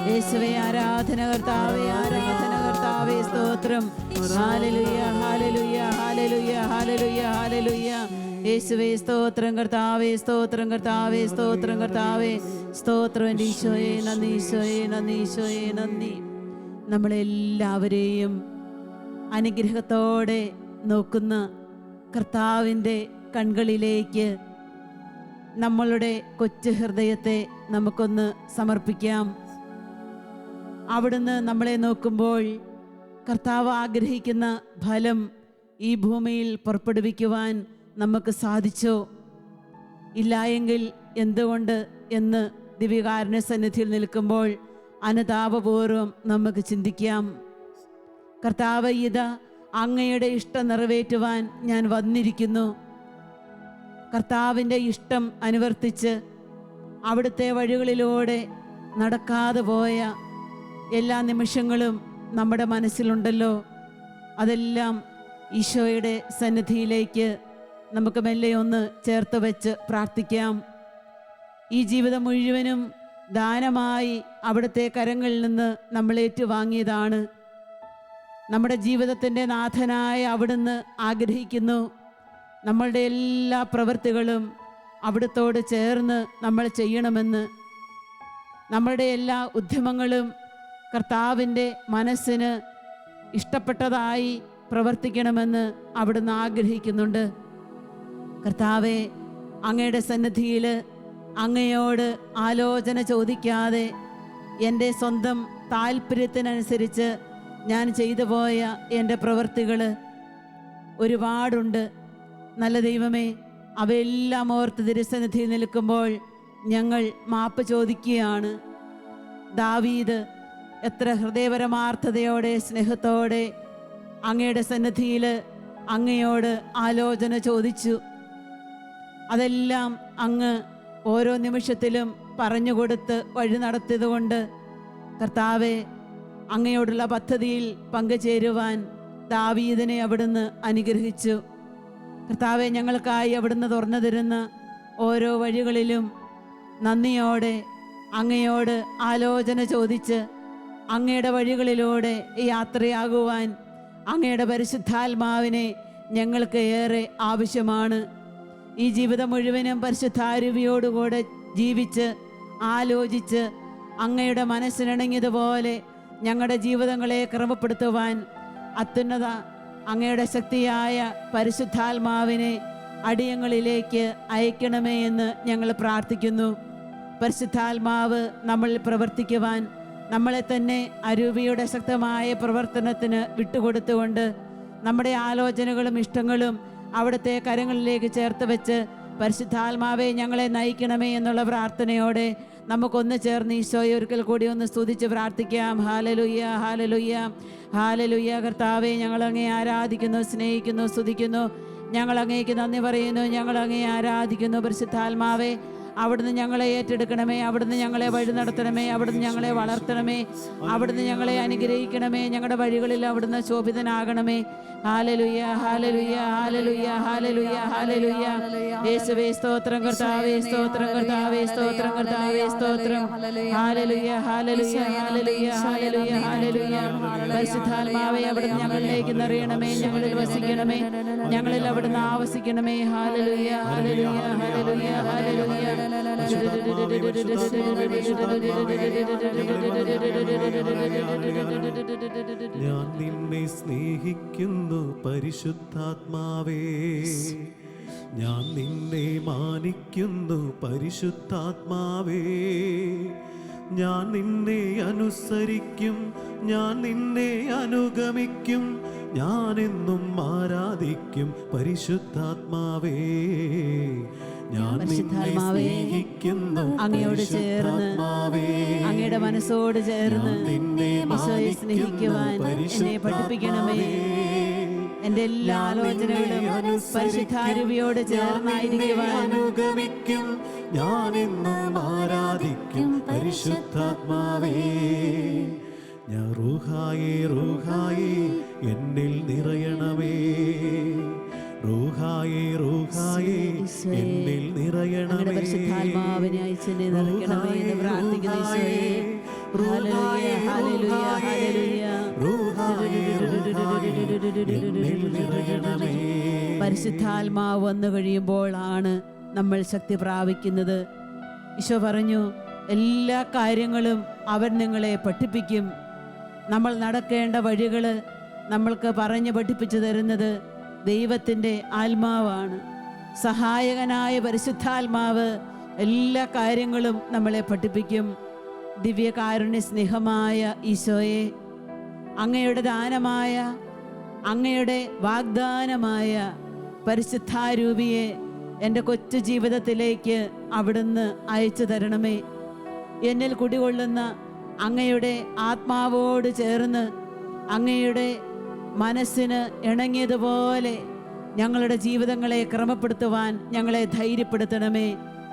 യേശുവേ ആരാധന കർത്താവേ, ആരാധന കർത്താവേ, സ്തോത്രം. ഹല്ലേലൂയ, ഹല്ലേലൂയ, ഹല്ലേലൂയ, ഹല്ലേലൂയ, ഹല്ലേലൂയ. യേശുവേ സ്തോത്രം കർത്താവേ, സ്തോത്രം കർത്താവേ, സ്തോത്രം കർത്താവേ, സ്തോത്രം. എൻ്റെ ഈശോയെ നന്ദി, ഈശോയെ നന്ദി, ഈശോയെ നന്ദി. നമ്മളെല്ലാവരെയും അനുഗ്രഹത്തോടെ നോക്കുന്ന കർത്താവിൻ്റെ കൺകളിലേക്ക് നമ്മളുടെ കൊച്ചു ഹൃദയത്തെ നമുക്കൊന്ന് സമർപ്പിക്കാം. അവിടുന്ന് നമ്മളെ നോക്കുമ്പോൾ കർത്താവ് ആഗ്രഹിക്കുന്ന ഫലം ഈ ഭൂമിയിൽ പുറപ്പെടുവിക്കുവാൻ നമുക്ക് സാധിച്ചോ? ഇല്ല എങ്കിൽ എന്തുകൊണ്ട് എന്ന് ദിവ്യകാരുണ്യ സന്നിധിയിൽ നിൽക്കുമ്പോൾ അനുതാപപൂർവം നമുക്ക് ചിന്തിക്കാം. കർത്താവ്, ഇതാ അങ്ങയുടെ ഇഷ്ടം നിറവേറ്റുവാൻ ഞാൻ വന്നിരിക്കുന്നു. കർത്താവിൻ്റെ ഇഷ്ടം അനുവർത്തിച്ച് അവിടുത്തെ വഴികളിലൂടെ നടക്കാതെ പോയ എല്ലാ നിമിഷങ്ങളും നമ്മുടെ മനസ്സിലുണ്ടല്ലോ. അതെല്ലാം ഈശോയുടെ സന്നിധിയിലേക്ക് നമുക്ക് മെല്ലെ ഒന്ന് ചേർത്ത് വെച്ച് പ്രാർത്ഥിക്കാം. ഈ ജീവിതം മുഴുവനും ദാനമായി അവിടുത്തെ കരങ്ങളിൽ നിന്ന് നമ്മൾ ഏറ്റുവാങ്ങിയതാണ്. നമ്മുടെ ജീവിതത്തിൻ്റെ നാഥനായ അവിടുന്ന് ആഗ്രഹിക്കുന്നു നമ്മളുടെ എല്ലാ പ്രവൃത്തികളും അവിടുത്തോട് ചേർന്ന് നമ്മൾ ചെയ്യണമെന്ന്. നമ്മളുടെ എല്ലാ ഉദ്യമങ്ങളും കർത്താവിൻ്റെ മനസ്സിന് ഇഷ്ടപ്പെട്ടതായി പ്രവർത്തിക്കണമെന്ന് അവിടുന്ന് ആഗ്രഹിക്കുന്നുണ്ട്. കർത്താവെ, അങ്ങയുടെ സന്നിധിയിൽ അങ്ങയോട് ആലോചന ചോദിക്കാതെ എൻ്റെ സ്വന്തം താല്പര്യത്തിനനുസരിച്ച് ഞാൻ ചെയ്തു പോയ എൻ്റെ പ്രവൃത്തികൾ ഒരുപാടുണ്ട്. നല്ല ദൈവമേ, അവയെല്ലാം ഓർത്ത് തിരുസന്നിധിയിൽ നിൽക്കുമ്പോൾ ഞങ്ങൾ മാപ്പ് ചോദിക്കുകയാണ്. ദാവീദ് എത്ര ഹൃദയപരമാർത്ഥതയോടെ സ്നേഹത്തോടെ അങ്ങയുടെ സന്നിധിയിൽ അങ്ങയോട് ആലോചന ചോദിച്ചു. അതെല്ലാം അങ്ങ് ഓരോ നിമിഷത്തിലും പറഞ്ഞുകൊടുത്ത് വഴി നടത്തിയതുകൊണ്ട് കർത്താവെ, അങ്ങയോടുള്ള പദ്ധതിയിൽ പങ്കുചേരുവാൻ ദാവീദിനെ അവിടുന്ന് അനുഗ്രഹിച്ചു. കർത്താവെ, ഞങ്ങൾക്കായി അവിടുന്ന് തുറന്നു തരുന്ന ഓരോ വഴികളിലും നന്ദിയോടെ അങ്ങയോട് ആലോചന ചോദിച്ച് അങ്ങയുടെ വഴികളിലൂടെ യാത്രയാകുവാൻ അങ്ങയുടെ പരിശുദ്ധാത്മാവിനെ ഞങ്ങൾക്ക് ഏറെ ആവശ്യമാണ്. ഈ ജീവിതം മുഴുവനും പരിശുദ്ധാരൂപിയോടുകൂടെ ജീവിച്ച് ആലോചിച്ച് അങ്ങയുടെ മനസ്സിനിണങ്ങിയതുപോലെ ഞങ്ങളുടെ ജീവിതങ്ങളെ ക്രമപ്പെടുത്തുവാൻ അത്യുന്നത അങ്ങയുടെ ശക്തിയായ പരിശുദ്ധാത്മാവിനെ അടിയങ്ങളിലേക്ക് അയക്കണമേ എന്ന് ഞങ്ങൾ പ്രാർത്ഥിക്കുന്നു. പരിശുദ്ധാത്മാവ് നമ്മളിൽ പ്രവർത്തിക്കുവാൻ നമ്മളെ തന്നെ അരൂപിയുടെ ശക്തമായ പ്രവർത്തനത്തിന് വിട്ടുകൊടുത്തുകൊണ്ട് നമ്മുടെ ആലോചനകളും ഇഷ്ടങ്ങളും അവിടുത്തെ കരങ്ങളിലേക്ക് ചേർത്ത് വെച്ച് പരിശുദ്ധാത്മാവെ ഞങ്ങളെ നയിക്കണമേ എന്നുള്ള പ്രാർത്ഥനയോടെ നമുക്കൊന്ന് ചേർന്ന് ഈശോയെ ഒരിക്കൽ കൂടി ഒന്ന് സ്തുതിച്ച് പ്രാർത്ഥിക്കാം. ഹല്ലേലൂയ, ഹല്ലേലൂയ, ഹല്ലേലൂയ. കർത്താവെ, ഞങ്ങളങ്ങേ ആരാധിക്കുന്നു, സ്നേഹിക്കുന്നു, സ്തുതിക്കുന്നു. ഞങ്ങളങ്ങേക്ക് നന്ദി പറയുന്നു. ഞങ്ങളങ്ങേ ആരാധിക്കുന്നു. പരിശുദ്ധാത്മാവെ, അവിടുന്ന് ഞങ്ങളെ ഏറ്റെടുക്കണമേ. അവിടുന്ന് ഞങ്ങളെ വഴി നടത്തണമേ. അവിടുന്ന് ഞങ്ങളെ വളർത്തണമേ. അവിടുന്ന് ഞങ്ങളെ അനുഗ്രഹിക്കണമേ. ഞങ്ങളുടെ വഴികളിൽ അവിടുന്ന് ശോഭിതനാകണമേ. ഹല്ലേലൂയ, ഹല്ലേലൂയ, ഹല്ലേലൂയ, ഹല്ലേലൂയ, ഹല്ലേലൂയ. യേശുവേ സ്തോത്രം, കർത്താവേ സ്തോത്രം, കർത്താവേ സ്തോത്രം, കർത്താവേ സ്തോത്രം. ഹല്ലേലൂയ, ഹല്ലേലൂയ, ഹല്ലേലൂയ, ഹല്ലേലൂയ, ഹല്ലേലൂയ. പരിശുദ്ധാത്മാവേ, അവിടുന്ന് ഞങ്ങളിലേക്ക് നിറയണമേ. ഞങ്ങളിൽ വസിക്കണമേ. ഞങ്ങളിൽ അവിടുന്ന് ആവസിക്കണമേ. ഹല്ലേലൂയ, ഹല്ലേലൂയ, ഹല്ലേലൂയ, ഹല്ലേലൂയ. ഞാൻ നിന്നെ സ്നേഹിക്കുന്നു പരിശുദ്ധാത്മാവേ, ഞാൻ നിന്നെ മാനിക്കുന്നു പരിശുദ്ധാത്മാവേ, ഞാൻ നിന്നെ അനുസരിക്കും, ഞാൻ നിന്നെ അനുഗമിക്കും, ഞാനെന്നും ആരാധിക്കും പരിശുദ്ധാത്മാവേ. ഞാൻ നിന്നെ സ്നേഹിക്കുന്നു അങ്ങയോട് ചേർന്ന് അങ്ങയുടെ മനസ്സോട് ചേർന്ന് ഈശോയെ സ്നേഹിക്കുവാൻ എന്നെ പഠിപ്പിക്കണമേ. എൻ്റെ എല്ലാ ആലോചനകളും പരിശുദ്ധാരൂപിയോട് ചേർന്നായിരിക്കുവാൻ അനുഗമിക്കും, ഞാനെന്നും ആരാധിക്കും പരിശുദ്ധാത്മാവേ. ഞാൻ റൂഹായേ, റൂഹായേ എന്നിൽ നിറയണമേ. റൂഹായേ, റൂഹായേ എന്നിൽ നിറയണമേ. പരിശുദ്ധാത്മാവിനെ അയച്ചെന്നെ നിറയ്ക്കണമേ എന്ന് പ്രാർത്ഥിക്കുന്നു ഈശോയെ. ഹല്ലേലൂയ, ഹല്ലേലൂയ, ഹല്ലേലൂയ. പരിശുദ്ധാത്മാവ് വന്നു കഴിയുമ്പോൾ ആണ് നമ്മൾ ശക്തി പ്രാപിക്കുന്നത്. ഈശോ പറഞ്ഞു, എല്ലാ കാര്യങ്ങളും അവൻ നിങ്ങളെ പഠിപ്പിക്കും. നമ്മൾ നടക്കേണ്ട വഴികൾ നമ്മൾക്ക് പറഞ്ഞു പഠിപ്പിച്ചു തരുന്നത് ദൈവത്തിൻ്റെ ആത്മാവാണ്. സഹായകനായ പരിശുദ്ധാത്മാവ് എല്ലാ കാര്യങ്ങളും നമ്മളെ പഠിപ്പിക്കും. ദിവ്യകാരുണ്യ സ്നേഹമായ ഈശോയെ, അങ്ങയുടെ ദാനമായ, അങ്ങയുടെ വാഗ്ദാനമായ പരിശുദ്ധാരൂപിയെ എൻ്റെ കൊച്ചു ജീവിതത്തിലേക്ക് അവിടുന്ന് അയച്ചു തരണമേ. എന്നിൽ കുടികൊള്ളുന്ന അങ്ങയുടെ ആത്മാവോട് ചേർന്ന് അങ്ങയുടെ മനസ്സിന് ഇണങ്ങിയതുപോലെ ഞങ്ങളുടെ ജീവിതങ്ങളെ ക്രമപ്പെടുത്തുവാൻ ഞങ്ങളെ ധൈര്യപ്പെടുത്തണമേ.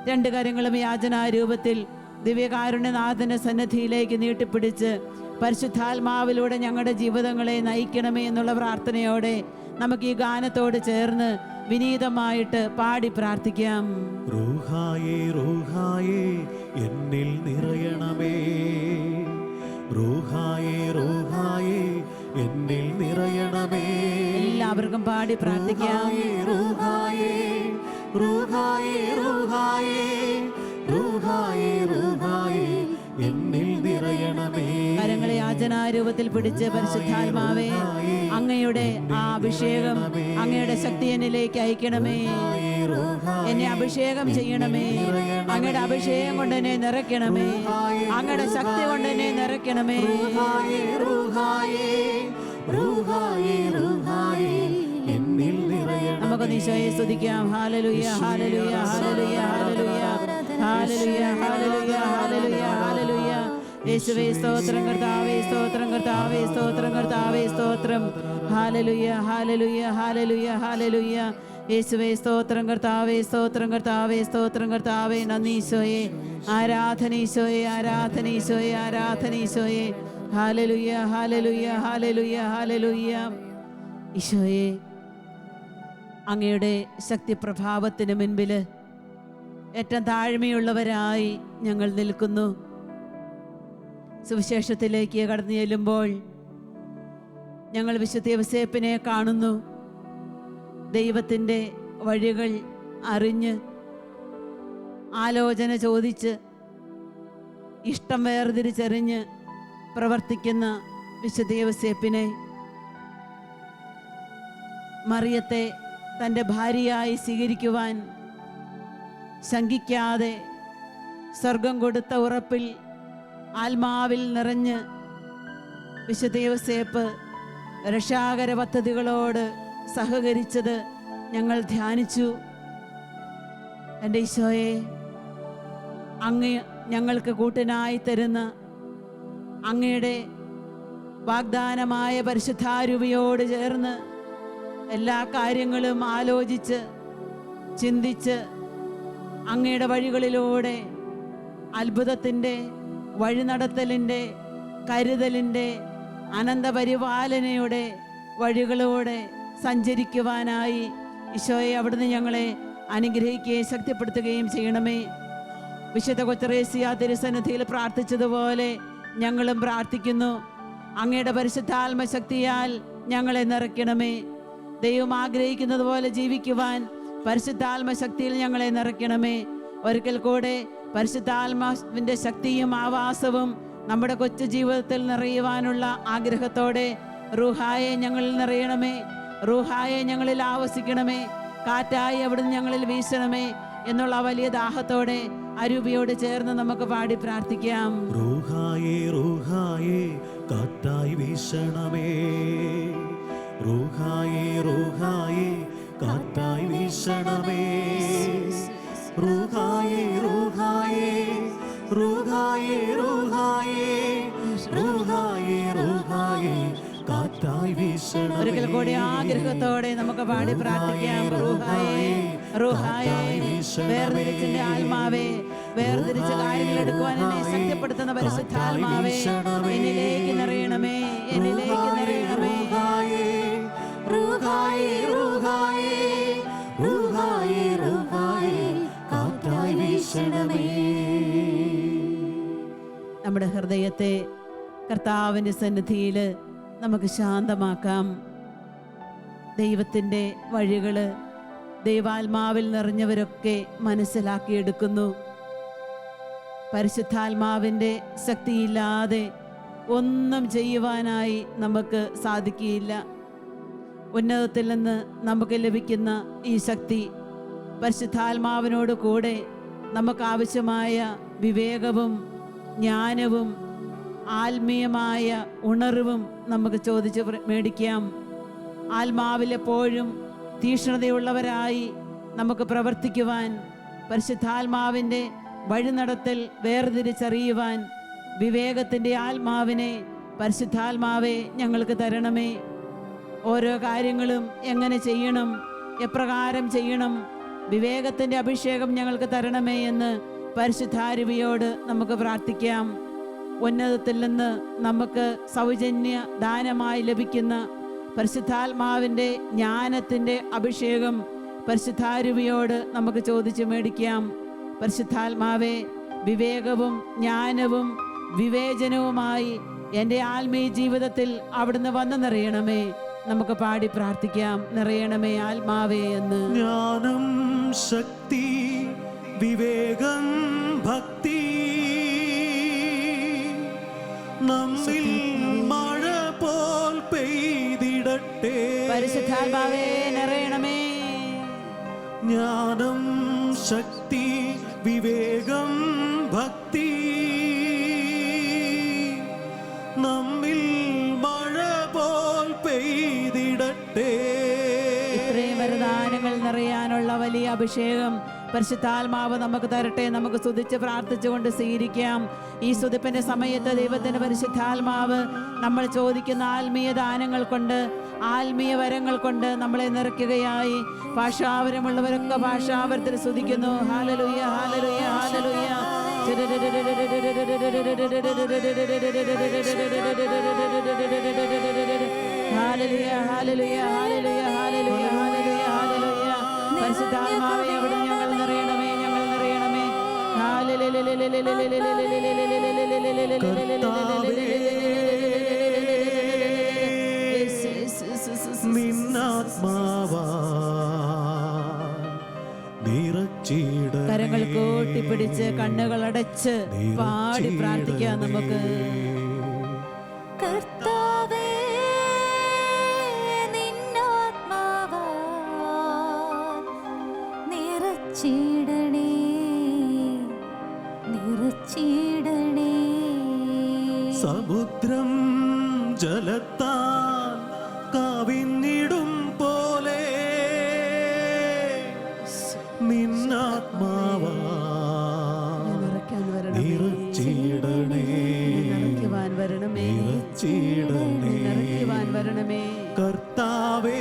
രണ്ട് കാര്യങ്ങളും യാചനാരൂപത്തിൽ ദിവ്യകാരുണ്യനാഥൻ്റെ സന്നിധിയിലേക്ക് നീട്ടിപ്പിടിച്ച് പരിശുദ്ധാത്മാവിലൂടെ ഞങ്ങളുടെ ജീവിതങ്ങളെ നയിക്കണമേ എന്നുള്ള പ്രാർത്ഥനയോടെ നമുക്ക് ഈ ഗാനത്തോട് ചേർന്ന് വിനീതമായിട്ട് പാടി പ്രാർത്ഥിക്കാം. റൂഹായേ, റൂഹായേ എന്നിൽ നിറയണമേ. റൂഹായേ, റൂഹായേ എന്നിൽ നിറയണമേ. എല്ലാവർക്കും പാടി പ്രാർത്ഥിക്കാം. റൂഹായേ റൂഹായേ റൂഹായേ റൂഹായേ റൂഹായേ എന്നിൽ നിറയണമേ. കരങ്ങളെ യാചനാരൂപത്തിൽ പിടിച്ച് പരിശുദ്ധാത്മാവേ, അങ്ങയുടെ ആ അഭിഷേകം, അങ്ങയുടെ ശക്തി എന്നിലേക്ക് അയക്കണമേ. എന്നെ അഭിഷേകം ചെയ്യണമേ. അങ്ങയുടെ അഭിഷേകം കൊണ്ട് എന്നെ നിറയ്ക്കണമേ. അങ്ങയുടെ ശക്തി കൊണ്ട് എന്നെ നിറയ്ക്കണമേ. നമുക്ക് ഈശോയെ സ്തുതിക്കാം. ഹല്ലേലൂയ ഹല്ലേലൂയ ഹല്ലേലൂയ ഹല്ലേലൂയ ഹല്ലേലൂയ ഹല്ലേലൂയ ഹല്ലേലൂയ ഹല്ലേലൂയ. യേശുവേ സ്തോത്രം, കർത്താവേ സ്തോത്രം, കർത്താവേ സ്തോത്രം, കർത്താവേ സ്തോത്രം. ഹല്ലേലൂയ ഹല്ലേലൂയ ഹല്ലേലൂയ ഹല്ലേലൂയ. യേശുവേ സ്തോത്രം, കർത്താവേ സ്തോത്രം, കർത്താവേ സ്തോത്രം, കർത്താവേ നന്ദി ഈശോയെ. ആരാധന ഈശോയെ, ആരാധന ഈശോയെ, ആരാധന ഈശോയെ. ഹല്ലേലൂയ ഹല്ലേലൂയ ഹല്ലേലൂയ ഹല്ലേലൂയ. ഈശോയെ, അങ്ങയുടെ ശക്തിപ്രഭാവത്തിന് മുൻപിൽ ഏറ്റവും താഴ്മയുള്ളവരായി ഞങ്ങൾ നിൽക്കുന്നു. സുവിശേഷത്തിലേക്ക് കടന്നു ചെല്ലുമ്പോൾ ഞങ്ങൾ വിശുദ്ധ യോസേപ്പിനെ കാണുന്നു. ദൈവത്തിൻ്റെ വഴികൾ അറിഞ്ഞ്, ആലോചന ചോദിച്ച്, ഇഷ്ടം വേർതിരിച്ചറിഞ്ഞ് പ്രവർത്തിക്കുന്ന വിശുദ്ധ യോസേപ്പിനെ, മറിയത്തെ തൻ്റെ ഭാര്യയായി സ്വീകരിക്കുവാൻ ശങ്കിക്കാതെ സ്വർഗം കൊടുത്ത ഉറപ്പിൽ ആത്മാവിൽ നിറഞ്ഞ് വിശുദ്ധ യോസേപ്പ് രക്ഷാകര പദ്ധതികളോട് സഹകരിച്ചത് ഞങ്ങൾ ധ്യാനിച്ചു. എൻ്റെ ഈശോയെ, അങ്ങ് ഞങ്ങൾക്ക് കൂട്ടിനായി തരുന്ന അങ്ങയുടെ വാഗ്ദാനമായ പരിശുദ്ധാരൂപിയോട് ചേർന്ന് എല്ലാ കാര്യങ്ങളും ആലോചിച്ച് ചിന്തിച്ച് അങ്ങയുടെ വഴികളിലൂടെ അത്ഭുതത്തിൻ്റെ, വഴിനടത്തലിൻ്റെ, കരുതലിൻ്റെ, അനന്തപരിപാലനയുടെ വഴികളിലൂടെ സഞ്ചരിക്കുവാനായി ഈശോയെ അവിടുന്ന് ഞങ്ങളെ അനുഗ്രഹിക്കുകയും ശക്തിപ്പെടുത്തുകയും ചെയ്യണമേ. വിശുദ്ധ കൊച്ചറേസ്യ തിരുസന്നിധിയിൽ പ്രാർത്ഥിച്ചതുപോലെ ഞങ്ങളും പ്രാർത്ഥിക്കുന്നു. അങ്ങയുടെ പരിശുദ്ധാത്മശക്തിയാൽ ഞങ്ങളെ നിറയ്ക്കണമേ. ദൈവം ആഗ്രഹിക്കുന്നത് പോലെ ജീവിക്കുവാൻ പരിശുദ്ധാത്മശക്തിയിൽ ഞങ്ങളെ നിറയ്ക്കണമേ. ഒരിക്കൽ കൂടെ പരിശുദ്ധാത്മാവിൻ്റെ ശക്തിയും ആവാസവും നമ്മുടെ കൊച്ചു ജീവിതത്തിൽ നിറയുവാനുള്ള ആഗ്രഹത്തോടെ റൂഹായെ ഞങ്ങളിൽ നിറയണമേ. റൂഹായെ ഞങ്ങളിൽ ആവസിക്കണമേ. കാറ്റായി അവിടുന്ന് ഞങ്ങളിൽ വീശണമേ എന്നുള്ള വലിയ ദാഹത്തോടെ അരൂപിയോട് ചേർന്ന് നമുക്ക് പാടി പ്രാർത്ഥിക്കാം. റൂഹായേ റൂഹായേ കാറ്റായി വീശണമേ. റൂഹായേ റൂഹായേ കാറ്റായി വീശണമേ. റൂഹായേ റൂഹായേ റൂഹായേ റൂഹായേ റൂഹായേ റൂഹായേ കാറ്റായി വീശണമേ. ഒരിക്കൽ കൂടി ആഗ്രഹത്തോടെ നമുക്ക് പാടി പ്രാർത്ഥിക്കാം. റൂഹായേ റൂഹായേ, വേർതിരിച്ചിന്റെ ആത്മാവേ, വേർതിരിച്ച കാര്യങ്ങൾ എടുക്കുവാൻ എന്നെ ശക്തിപ്പെടുത്തുന്ന പരിശുദ്ധാത്മാവേ, എന്നിലേക്ക് നിറയണമേ, എന്നിലേക്ക് നിറയണമേ. റൂഹായേ റൂഹായേ റൂഹായേ റൂഹായേ കാറ്റായി വീശണമേ. നമ്മുടെ ഹൃദയത്തെ കർത്താവിൻ്റെ സന്നിധിയിൽ നമുക്ക് ശാന്തമാക്കാം. ദൈവത്തിൻ്റെ വഴികൾ ദൈവാത്മാവിൽ നിറഞ്ഞവരൊക്കെ മനസ്സിലാക്കിയെടുക്കുന്നു. പരിശുദ്ധാത്മാവിൻ്റെ ശക്തിയില്ലാതെ ഒന്നും ചെയ്യുവാനായി നമുക്ക് സാധിക്കുകയില്ല. ഉന്നതത്തിൽ നിന്ന് നമുക്ക് ലഭിക്കുന്ന ഈ ശക്തി പരിശുദ്ധാത്മാവിനോട് കൂടെ നമുക്ക് ആവശ്യമായ വിവേകവും ജ്ഞാനവും ആത്മീയമായ ഉണർവും നമുക്ക് ചോദിച്ച് മേടിക്കാം. ആത്മാവിൽ എപ്പോഴും തീക്ഷ്ണതയുള്ളവരായി നമുക്ക് പ്രവർത്തിക്കുവാൻ, പരിശുദ്ധാത്മാവിൻ്റെ വഴിനടത്തൽ വേർതിരിച്ചറിയുവാൻ വിവേകത്തിൻ്റെ ആത്മാവിനെ പരിശുദ്ധാത്മാവെ ഞങ്ങൾക്ക് തരണമേ. ഓരോ കാര്യങ്ങളും എങ്ങനെ ചെയ്യണം, എപ്രകാരം ചെയ്യണം, വിവേകത്തിൻ്റെ അഭിഷേകം ഞങ്ങൾക്ക് തരണമേ എന്ന് പരിശുദ്ധാരൂപിയോട് നമുക്ക് പ്രാർത്ഥിക്കാം. ഉന്നതത്തിൽ നിന്ന് നമുക്ക് സൗജന്യ ദാനമായി ലഭിക്കുന്ന പരിശുദ്ധാത്മാവിൻ്റെ ജ്ഞാനത്തിൻ്റെ അഭിഷേകം പരിശുദ്ധാരൂപിയോട് നമുക്ക് ചോദിച്ച് മേടിക്കാം. പരിശുദ്ധാത്മാവെ, വിവേകവും ജ്ഞാനവും വിവേചനവുമായി എൻ്റെ ആത്മീയ ജീവിതത്തിൽ അവിടുന്ന് വന്ന് നിറയണമേ. നമുക്ക് പാടി പ്രാർത്ഥിക്കാം. നിറയണമേ ആത്മാവേ എന്ന്. ജ്ഞാനം, ശക്തി, വിവേകം, ഭക്തി നമ്മിൽ മഴ പോൽ പെയ്തിടട്ടെ. പരിശുദ്ധാത്മാവേ നിറയണമേ. ജ്ഞാനം, ശക്തി, വിവേകം, ഭക്തി നമ്മിൽ മഴ പോൽ പെയ്തിടട്ടെ. ഇത്രയും വരദാനങ്ങൾ നിറയാനുള്ള വലിയ അഭിഷേകം പരിശുദ്ധാത്മാവ് നമുക്ക് തരട്ടെ. നമുക്ക് സ്തുതിച്ച് പ്രാർത്ഥിച്ചുകൊണ്ട് സ്വീകരിക്കാം. ഈ സ്തുതിപ്പിന്റെ സമയത്ത് ദൈവത്തിന്റെ പരിശുദ്ധാത്മാവ് നമ്മൾ ചോദിക്കുന്ന ആത്മീയ ദാനങ്ങൾ കൊണ്ട്, ആത്മീയ വരങ്ങൾ കൊണ്ട് നമ്മളെ നിറയ്ക്കുകയായി. ഭാഷാവരമുള്ളവരൊക്കെ ഭാഷാവരത്തിൽ സ്തുതിക്കുന്നു. ഹല്ലേലൂയ, ഹല്ലേലൂയ, ഹല്ലേലൂയ. ഹല്ലേലൂയ, ഹല്ലേലൂയ, ഹല്ലേലൂയ, ഹല്ലേലൂയ, ഹല്ലേലൂയ, ഹല്ലേലൂയ. പരിശുദ്ധാത്മാവേ അവിടെ ഞങ്ങൾ നിറയണമേ, ഞങ്ങൾ നിറയണമേ. നിന്നാത്മാവാ നിറച്ചിടണേ. കരങ്ങൾ കൂട്ടിപ്പിടിച്ച് കണ്ണുകൾ അടച്ച് പാടി പ്രാർത്ഥിക്കാം നമുക്ക്. കർത്താവേ നിന്നാത്മാവാ നിറച്ചിടണേ, നിറച്ചിടണേ. സമുദ്രം ജലത്താൽ കവിഞ്ഞിടും പോലെ നിന്നാത്മാവാ നിറച്ചിടണേ, നിറയ്ക്കുവാൻ വരണമേ, നിറച്ചിടണേ. നിറയ്ക്കുവാൻ വരണമേ. കർത്താവേ,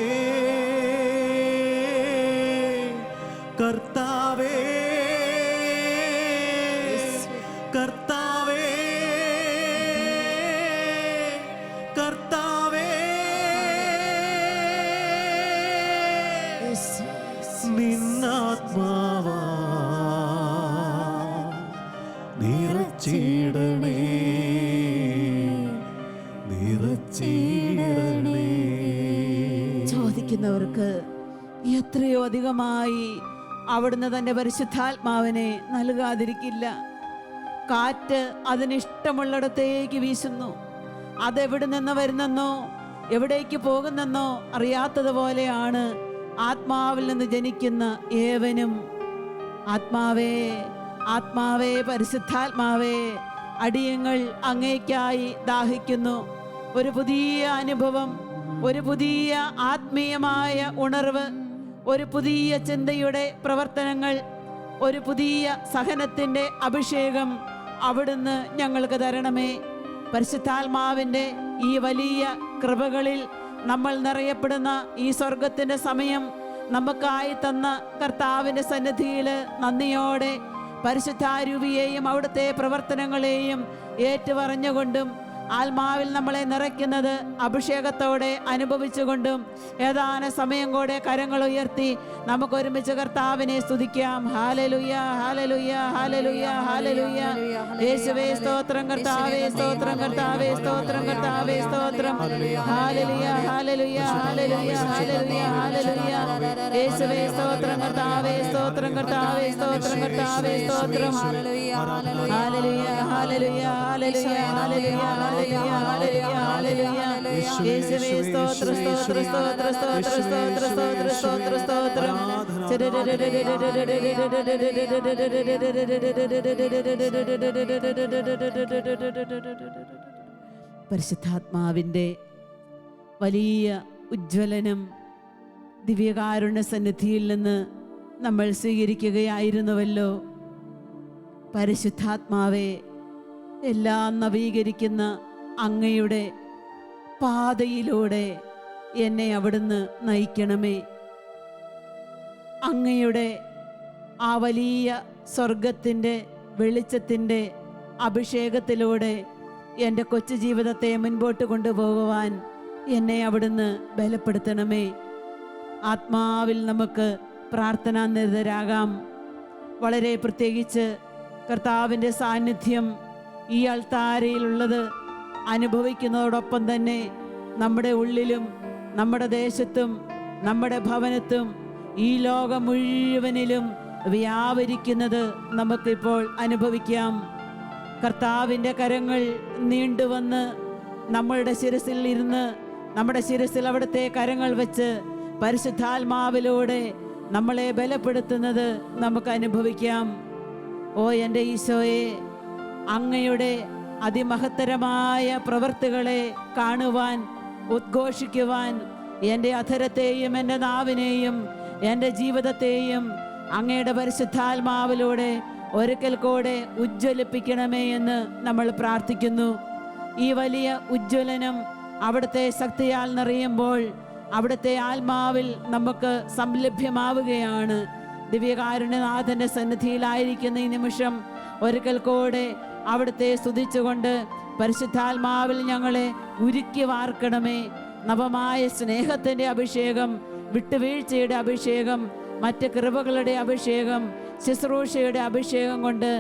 കർത്താവേ, കർത്താവേ, കർത്താവേ, നിന്നാത്മാവാ നിറച്ചിടണേ, നിറച്ചിടണേ. ചോദിക്കുന്നവർക്ക് എത്രയോ അധികമായി അവിടുന്ന് തൻ്റെ പരിശുദ്ധാത്മാവിനെ നൽകാതിരിക്കില്ല. കാറ്റ് അതിനിഷ്ടമുള്ളിടത്തേക്ക് വീശുന്നു. അതെവിടെ നിന്ന് വരുന്നെന്നോ എവിടേക്ക് പോകുന്നെന്നോ അറിയാത്തതുപോലെയാണ് ആത്മാവിൽ നിന്ന് ജനിക്കുന്ന ഏവനും. ആത്മാവേ, ആത്മാവേ, പരിശുദ്ധാത്മാവേ, അടിയങ്ങൾ അങ്ങേയ്ക്കായി ദാഹിക്കുന്നു. ഒരു പുതിയ അനുഭവം, ഒരു പുതിയ ആത്മീയമായ ഉണർവ്, ഒരു പുതിയ ചിന്തയുടെ പ്രവർത്തനങ്ങൾ, ഒരു പുതിയ സഹനത്തിൻ്റെ അഭിഷേകം അവിടുന്ന് ഞങ്ങൾക്ക് തരണമേ. പരിശുദ്ധാത്മാവിൻ്റെ ഈ വലിയ കൃപകളിൽ നമ്മൾ നിറയപ്പെടുന്ന ഈ സ്വർഗത്തിൻ്റെ സമയം നമുക്കായി തന്ന കർത്താവിൻ്റെ സന്നിധിയിൽ നന്ദിയോടെ പരിശുദ്ധാരൂപിയെയും അവിടുത്തെ പ്രവർത്തനങ്ങളെയും ഏറ്റുപറഞ്ഞുകൊണ്ടും ആത്മാവിൽ നമ്മളെ നിറയ്ക്കുന്നത് അഭിഷേകത്തോടെ അനുഭവിച്ചുകൊണ്ടും ഏതാനും സമയം കൂടെ കരങ്ങൾ ഉയർത്തി നമുക്കൊരുമിച്ച് കർത്താവിനെ സ്തുതിക്കാം. ഹല്ലേലൂയ, ഹല്ലേലൂയ, ഹല്ലേലൂയ, ഹല്ലേലൂയ. യേശുവേ സ്തോത്രം, കർത്താവേ സ്തോത്രം, കർത്താവേ സ്തോത്രം, കർത്താവേ സ്തോത്രം. ഹല്ലേലൂയ, ഹല്ലേലൂയ, ഹല്ലേലൂയ, ഹല്ലേലൂയ, ഹല്ലേലൂയ. യേശുവേ സ്തോത്രം, കർത്താവേ സ്തോത്രം, കർത്താവേ സ്തോത്രം, കർത്താവേ സ്തോത്രം. ഹല്ലേലൂയ, ഹല്ലേലൂയ, ഹല്ലേലൂയ, ഹല്ലേലൂയ, ഹല്ലേലൂയ, ഹല്ലേലൂയ. യേശുവേ സ്തോത്രം, സ്തോത്രം, സ്തോത്രം, സ്തോത്രം, സ്തോത്രം, സ്തോത്രം, സ്തോത്രം, സ്തോത്രം. പരിശുദ്ധാത്മാവിൻ്റെ വലിയ ഉജ്ജ്വലനം ദിവ്യകാരുണ്യ സന്നിധിയിൽ നിന്ന് നമ്മൾ സ്വീകരിക്കുകയായിരുന്നുവല്ലോ. പരിശുദ്ധാത്മാവെ, എല്ലാം നവീകരിക്കുന്ന അങ്ങയുടെ പാതയിലൂടെ എന്നെ അവിടുന്ന് നയിക്കണമേ. അങ്ങയുടെ ആ വലിയ സ്വർഗത്തിൻ്റെ വെളിച്ചത്തിൻ്റെ അഭിഷേകത്തിലൂടെ എൻ്റെ കൊച്ചു ജീവിതത്തെ മുൻപോട്ട് കൊണ്ടുപോകുവാൻ എന്നെ അവിടുന്ന് ബലപ്പെടുത്തണമേ. ആത്മാവിൽ നമുക്ക് പ്രാർത്ഥനാനിരതരാകാം. വളരെ പ്രത്യേകിച്ച് കർത്താവിൻ്റെ സാന്നിധ്യം ഈ അൾത്താരയിലുള്ളത് അനുഭവിക്കുന്നതോടൊപ്പം തന്നെ നമ്മുടെ ഉള്ളിലും നമ്മുടെ ദേശത്തും നമ്മുടെ ഭവനത്തും ഈ ലോകം മുഴുവനിലും വ്യാപരിക്കുന്നത് നമുക്കിപ്പോൾ അനുഭവിക്കാം. കർത്താവിൻ്റെ കരങ്ങൾ നീണ്ടുവന്ന് നമ്മളുടെ ശിരസിൽ ഇരുന്ന് നമ്മുടെ ശിരസിൽ അവിടുത്തെ കരങ്ങൾ വെച്ച് പരിശുദ്ധാത്മാവിലൂടെ നമ്മളെ ബലപ്പെടുത്തുന്നത് നമുക്ക് അനുഭവിക്കാം. ഓ എൻ്റെ ഈശോയെ, അങ്ങയുടെ അതിമഹത്തരമായ പ്രവൃത്തികളെ കാണുവാൻ, ഉദ്ഘോഷിക്കുവാൻ എൻ്റെ അധരത്തെയും എൻ്റെ നാവിനെയും എൻ്റെ ജീവിതത്തെയും അങ്ങയുടെ പരിശുദ്ധാത്മാവിലൂടെ ഒരിക്കൽ കൂടെ ഉജ്ജ്വലിപ്പിക്കണമേ എന്ന് നമ്മൾ പ്രാർത്ഥിക്കുന്നു. ഈ വലിയ ഉജ്ജ്വലനം അവിടുത്തെ ശക്തിയാൽ നിറയുമ്പോൾ അവിടുത്തെ ആത്മാവിൽ നമുക്ക് സംലഭ്യമാവുകയാണ്. ദിവ്യകാരുണ്യനാഥൻ്റെ സന്നിധിയിലായിരിക്കുന്ന ഈ നിമിഷം ഒരിക്കൽ കൂടെ അവിടുത്തെ സ്തുതിച്ചുകൊണ്ട് പരിശുദ്ധാത്മാവിൽ ഞങ്ങളെ ഉരുക്കി വാർക്കണമേ. നവമായ സ്നേഹത്തിൻ്റെ അഭിഷേകം, വിട്ടുവീഴ്ചയുടെ അഭിഷേകം, മറ്റ് കൃപകളുടെ അഭിഷേകം, ശുശ്രൂഷയുടെ അഭിഷേകം കൊണ്ട്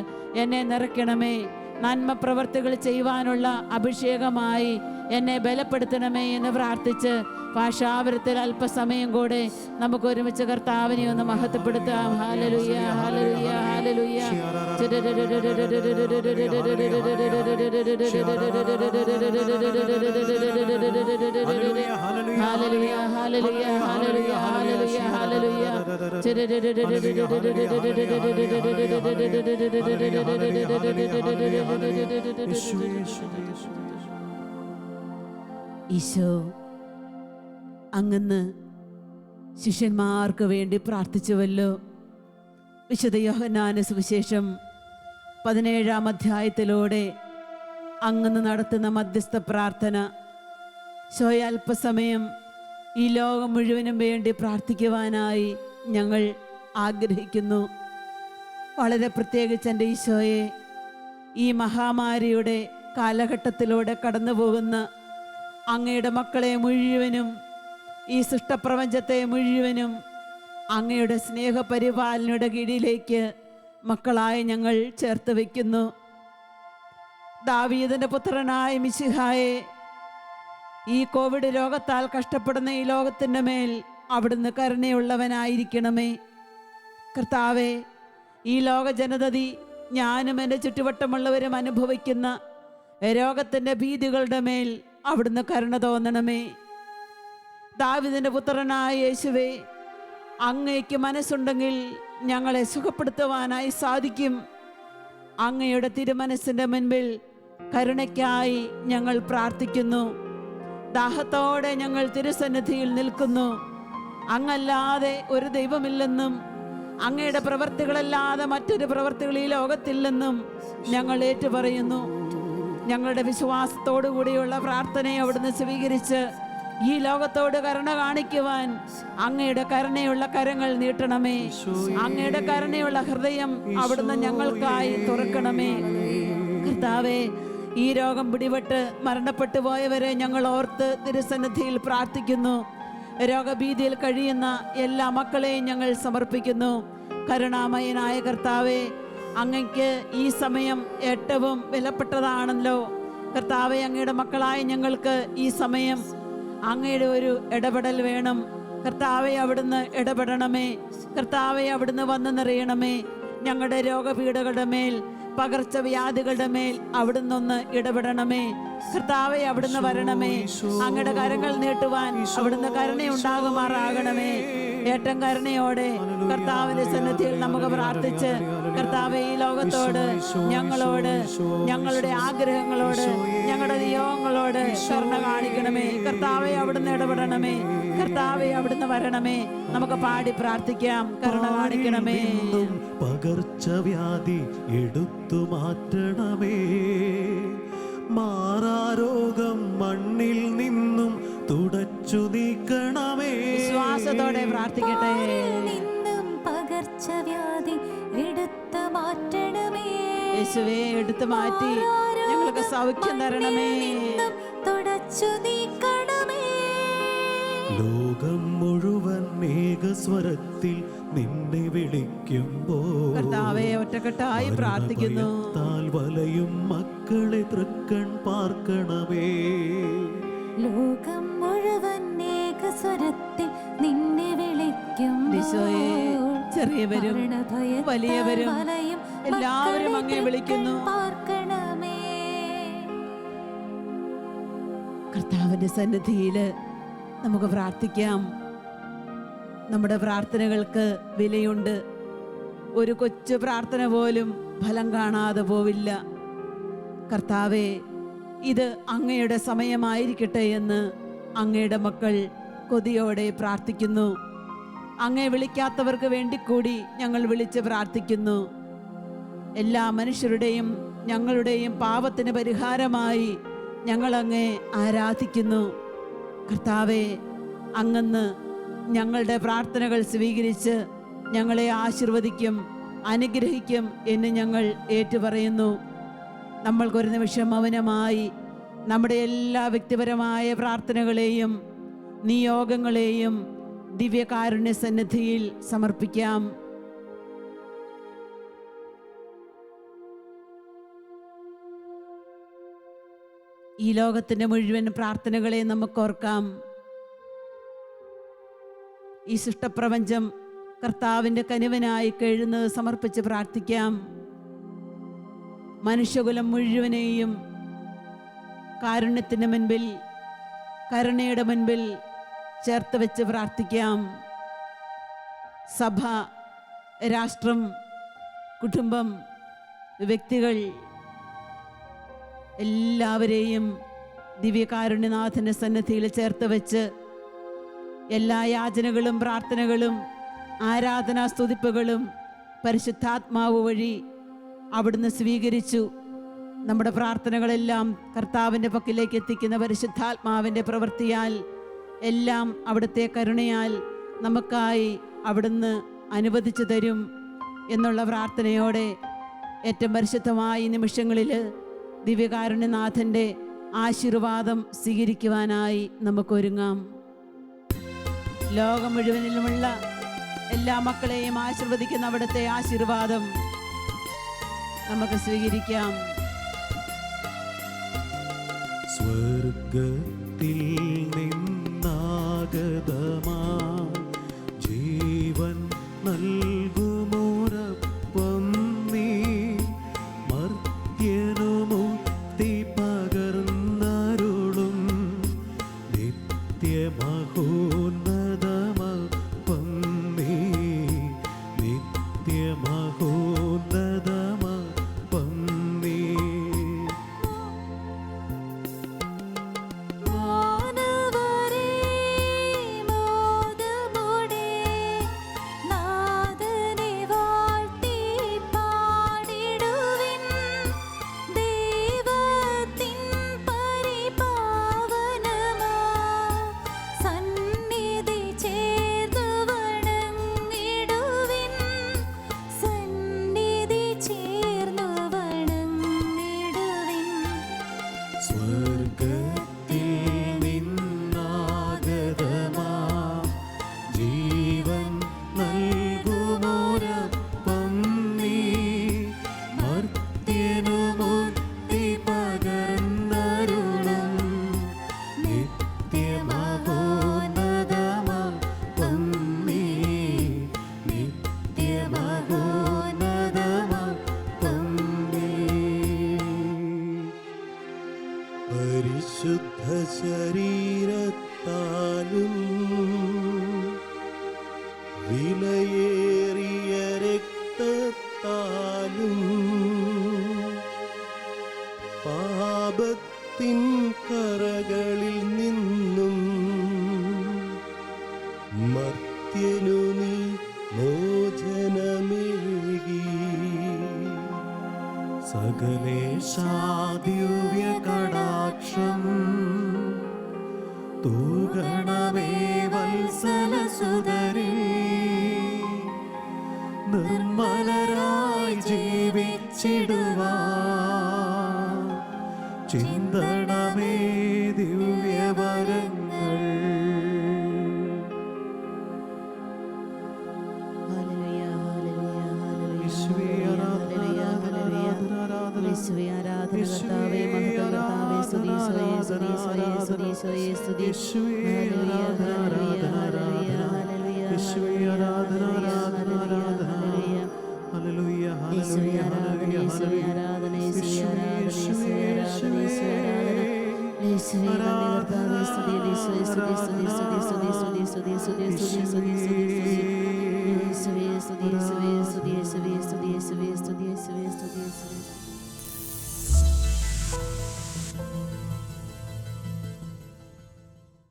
എന്നെ നിറയ്ക്കണമേ. നന്മ പ്രവർത്തികൾ ചെയ്യുവാനുള്ള അഭിഷേകമായി എന്നെ ബലപ്പെടുത്തണമേ എന്ന് പ്രാർത്ഥിച്ച് ഭാഷാവരത്തിൽ അല്പസമയം കൂടെ നമുക്ക് ഒരുമിച്ച് കർത്താവിനെ ഒന്ന് മഹത്വപ്പെടുത്താം. ഹല്ലേലൂയ, ഹല്ലേലൂയ, ഹല്ലേലൂയ. ഹല്ലേലൂയ, ഹല്ലേലൂയ, ഹല്ലേലൂയ, ഹല്ലേലൂയ, ഹല്ലേലൂയ. ഈശോ, അങ്ങന്ന് ശിഷ്യന്മാർക്ക് വേണ്ടി പ്രാർത്ഥിച്ചുവല്ലോ. വിശുദ്ധ യോഹന്നാന്റെ സുവിശേഷം 17-ാം അധ്യായത്തിലൂടെ അങ്ങന്ന് നടത്തുന്ന മധ്യസ്ഥ പ്രാർത്ഥന ഈശോയെ, അല്പസമയം ഈ ലോകം മുഴുവനും വേണ്ടി പ്രാർത്ഥിക്കുവാനായി ഞങ്ങൾ ആഗ്രഹിക്കുന്നു. വളരെ പ്രത്യേകിച്ച് എൻ്റെ ഈശോയെ, ഈ മഹാമാരിയുടെ കാലഘട്ടത്തിലൂടെ കടന്നു പോകുന്ന അങ്ങയുടെ മക്കളെ മുഴുവനും, ഈ സൃഷ്ടപ്രപഞ്ചത്തെ മുഴുവനും അങ്ങയുടെ സ്നേഹപരിപാലനയുടെ കീഴിലേക്ക് മക്കളായി ഞങ്ങൾ ചേർത്ത് വയ്ക്കുന്നു. ദാവീദിന്റെ പുത്രനായ മിശിഹായെ, ഈ കോവിഡ് രോഗത്താൽ കഷ്ടപ്പെടുന്ന ഈ ലോകത്തിൻ്റെ മേൽ അവിടുന്ന് കരുണയുള്ളവനായിരിക്കണമേ. കർത്താവെ, ഈ ലോക ജനതതി, ഞാനും എൻ്റെ ചുറ്റുവട്ടമുള്ളവരും അനുഭവിക്കുന്ന രോഗത്തിൻ്റെ ഭീതികളുടെ മേൽ അവിടുന്ന് കരുണ തോന്നണമേ. ദാവീദിന്റെ പുത്രനായ യേശുവേ, അങ്ങയ്ക്ക് മനസ്സുണ്ടെങ്കിൽ ഞങ്ങളെ സുഖപ്പെടുത്തുവാനായി സാധിക്കും. അങ്ങയുടെ തിരുമനസ്സിൻ്റെ മുൻപിൽ കരുണയ്ക്കായി ഞങ്ങൾ പ്രാർത്ഥിക്കുന്നു. ദാഹത്തോടെ ഞങ്ങൾ തിരുസന്നിധിയിൽ നിൽക്കുന്നു. അങ്ങല്ലാതെ ഒരു ദൈവമില്ലെന്നും അങ്ങയുടെ പ്രവർത്തികളല്ലാതെ മറ്റൊരു പ്രവർത്തികൾ ഈ ലോകത്തില്ലെന്നും ഞങ്ങൾ ഏറ്റുപറയുന്നു. ഞങ്ങളുടെ വിശ്വാസത്തോടു കൂടിയുള്ള പ്രാർത്ഥനയെ അവിടുന്ന് സ്വീകരിച്ച് ഈ ലോകത്തോട് കരുണ കാണിക്കുവാൻ അങ്ങയുടെ കരുണയുള്ള കരങ്ങൾ നീട്ടണമേ. അങ്ങയുടെ കരുണയുള്ള ഹൃദയം അവിടുന്ന് ഞങ്ങൾക്കായി തുറക്കണമേ. കർത്താവേ, ഈ രോഗം പിടിപെട്ട് മരണപ്പെട്ടു പോയവരെ ഞങ്ങൾ ഓർത്ത് തിരുസന്നിധിയിൽ പ്രാർത്ഥിക്കുന്നു. രോഗഭീതിയിൽ കഴിയുന്ന എല്ലാ മക്കളെയും ഞങ്ങൾ സമർപ്പിക്കുന്നു. കരുണാമയനായ കർത്താവേ, അങ്ങയ്ക്ക് ഈ സമയം ഏറ്റവും വിലപ്പെട്ടതാണല്ലോ. കർത്താവെ, അങ്ങയുടെ മക്കളായ ഞങ്ങൾക്ക് ഈ സമയം അങ്ങയുടെ ഒരു ഇടപെടൽ വേണം. കർത്താവെ, അവിടുന്ന് ഇടപെടണമേ. കർത്താവെ, അവിടുന്ന് വന്ന് നിറയണമേ. ഞങ്ങളുടെ രോഗപീഠകളുടെ മേൽ, പകർച്ചവ്യാധികളുടെ മേൽ അവിടുന്ന് ഒന്ന് ഇടപെടണമേ. കർത്താവെ, അവിടുന്ന് വരണമേ. അങ്ങയുടെ കരങ്ങൾ നീട്ടുവാൻ അവിടുന്ന് കരുണയുണ്ടാകുമാറാകണമേ. ഏറ്റവും കരുണയോടെ കർത്താവിന്റെ സന്നിധിയിൽ നമുക്ക് പ്രാർത്ഥിച്ച്, കർത്താവെ, ഈ ലോകത്തോട്, ഞങ്ങളോട്, ഞങ്ങളുടെ ആഗ്രഹങ്ങളോട്, ഞങ്ങളുടെ നിയോഗങ്ങളോട് കരുണ കാണിക്കണമേ. കർത്താവെ, അവിടുന്ന് ഇടപെടണമേ. കർത്താവെ, അവിടുന്ന് വരണമേ. നമുക്ക് പാടി പ്രാർത്ഥിക്കാം. കരുണ കാണിക്കണമേ. പകർച്ചവ്യാധി എടുത്തു മാറ്റണമേ. മാറാരോഗം മണ്ണിൽ നിന്നും തുടച്ചു നീക്കണമേ. വിശ്വാസത്തോടെ പ്രാർത്ഥിക്കട്ടെ. നിന്നും പകർച്ചവ്യാധി എടുത്തു മാറ്റണമേ. യേശുവേ, എടുത്തു മാറ്റി ഞങ്ങൾക്ക് സൗഖ്യം തരണമേ. തുടച്ചു നീക്കണമേ. ലോകം മുഴുവൻ ഏകസ്വരത്തിൽ നിന്നെ വിളിക്കുമ്പോൾ കർത്താവെ ഒറ്റക്കെട്ടായി പ്രാർത്ഥിക്കുന്നു. താൽ വലയും മക്കളെ തൃക്കൺ പാർക്കണമേ. ലോകം മുഴുവൻ ഏകസ്വരത്തിൽ നിന്നെ ഈശോയെ, ചെറിയവരും വലിയവരും എല്ലാവരും അങ്ങേ വിളിക്കുന്നു. കർത്താവിന്റെ സന്നിധിയില് നമുക്ക് പ്രാർത്ഥിക്കാം. നമ്മുടെ പ്രാർത്ഥനകൾക്ക് വിലയുണ്ട്. ഒരു കൊച്ചു പ്രാർത്ഥന പോലും ഫലം കാണാതെ പോവില്ല. കർത്താവെ, ഇത് അങ്ങയുടെ സമയമായിരിക്കട്ടെ എന്ന് അങ്ങയുടെ മക്കൾ കൊതിയോടെ പ്രാർത്ഥിക്കുന്നു. അങ്ങേ വിളിക്കാത്തവർക്ക് വേണ്ടി കൂടി ഞങ്ങൾ വിളിച്ച് പ്രാർത്ഥിക്കുന്നു. എല്ലാ മനുഷ്യരുടെയും ഞങ്ങളുടെയും പാപത്തിന് പരിഹാരമായി ഞങ്ങൾ അങ്ങേ ആരാധിക്കുന്നു. കർത്താവെ, അങ്ങന്ന് ഞങ്ങളുടെ പ്രാർത്ഥനകൾ സ്വീകരിച്ച് ഞങ്ങളെ ആശീർവദിക്കും, അനുഗ്രഹിക്കും എന്ന് ഞങ്ങൾ ഏറ്റുപറയുന്നു. നമ്മൾക്കൊരു നിമിഷം മൗനമായി നമ്മുടെ എല്ലാ വ്യക്തിപരമായ പ്രാർത്ഥനകളെയും നിയോഗങ്ങളെയും ദിവ്യകാരുണ്യ സന്നിധിയിൽ സമർപ്പിക്കാം. ഈ ലോകത്തിൻ്റെ മുഴുവൻ പ്രാർത്ഥനകളെ നമുക്കോർക്കാം. ഈ സൃഷ്ടപ്രപഞ്ചം കർത്താവിൻ്റെ കനിവനായി കഴിയുന്നത് സമർപ്പിച്ച് പ്രാർത്ഥിക്കാം. മനുഷ്യകുലം മുഴുവനെയും കാരുണ്യത്തിൻ്റെ മുൻപിൽ, കരുണയുടെ മുൻപിൽ ചേർത്ത് വെച്ച് പ്രാർത്ഥിക്കാം. സഭ, രാഷ്ട്രം, കുടുംബം, വ്യക്തികൾ എല്ലാവരെയും ദിവ്യകാരുണ്യനാഥൻ്റെ സന്നിധിയിൽ ചേർത്ത് വെച്ച് എല്ലാ യാചനകളും പ്രാർത്ഥനകളും ആരാധനാ സ്തുതിപ്പുകളും പരിശുദ്ധാത്മാവ് വഴി അവിടുന്ന് സ്വീകരിച്ചു. നമ്മുടെ പ്രാർത്ഥനകളെല്ലാം കർത്താവിൻ്റെ പക്കലേക്ക് എത്തിക്കുന്ന പരിശുദ്ധാത്മാവിൻ്റെ പ്രവൃത്തിയാൽ, എല്ലാം അവിടുത്തെ കരുണയാൽ നമുക്കായി അവിടുന്ന് അനുവദിച്ചു തരും എന്നുള്ള പ്രാർത്ഥനയോടെ ഏറ്റവും പരിശുദ്ധമായ നിമിഷങ്ങളിൽ ദിവ്യകാരുണ്യനാഥൻ്റെ ആശീർവാദം സ്വീകരിക്കുവാനായി നമുക്കൊരുങ്ങാം. ലോകം മുഴുവനിലുമുള്ള എല്ലാ മക്കളെയും ആശീർവദിക്കുന്ന അവിടുത്തെ ആശീർവാദം നമുക്ക് സ്വീകരിക്കാം. സ്വർഗത്തിൽ നിന്നാഗതമാ ജീവൻ നൽകുമോരപ്പം നീ, മർത്യനു മുക്തി പകർന്നരുളും നിത്യമഹോന്നതമപ്പം നീ, നിത്യമഹോന്നതമപ്പം നീ. പരിശുദ്ധ ശരീരത്താലും വിലയേറിയ രക്തത്താലും പാപത്തിൻ കറകളിൽ നിന്നും മർത്യനു നീ മോചനമേകി. സകലേശാദിവ്യ കടാക്ഷം തൂഗണമേ വത്സലസുതരേ, നിർമ്മലരായി ജീവിച്ചിടുവാൻ ചിന്തണമേ ദിവ്യവരങ്ങൾ. സ്തുതി. യേശുവേ ആരാധന ആരാധന ആരാധന യേശുവേ ആരാധന ആരാധന ആരാധന ഹല്ലേലൂയ ഹല്ലേലൂയ ഹല്ലേലൂയ ഹല്ലേലൂയ യേശുവേ യേശുവേ യേശുവേ ആരാധന ആരാധന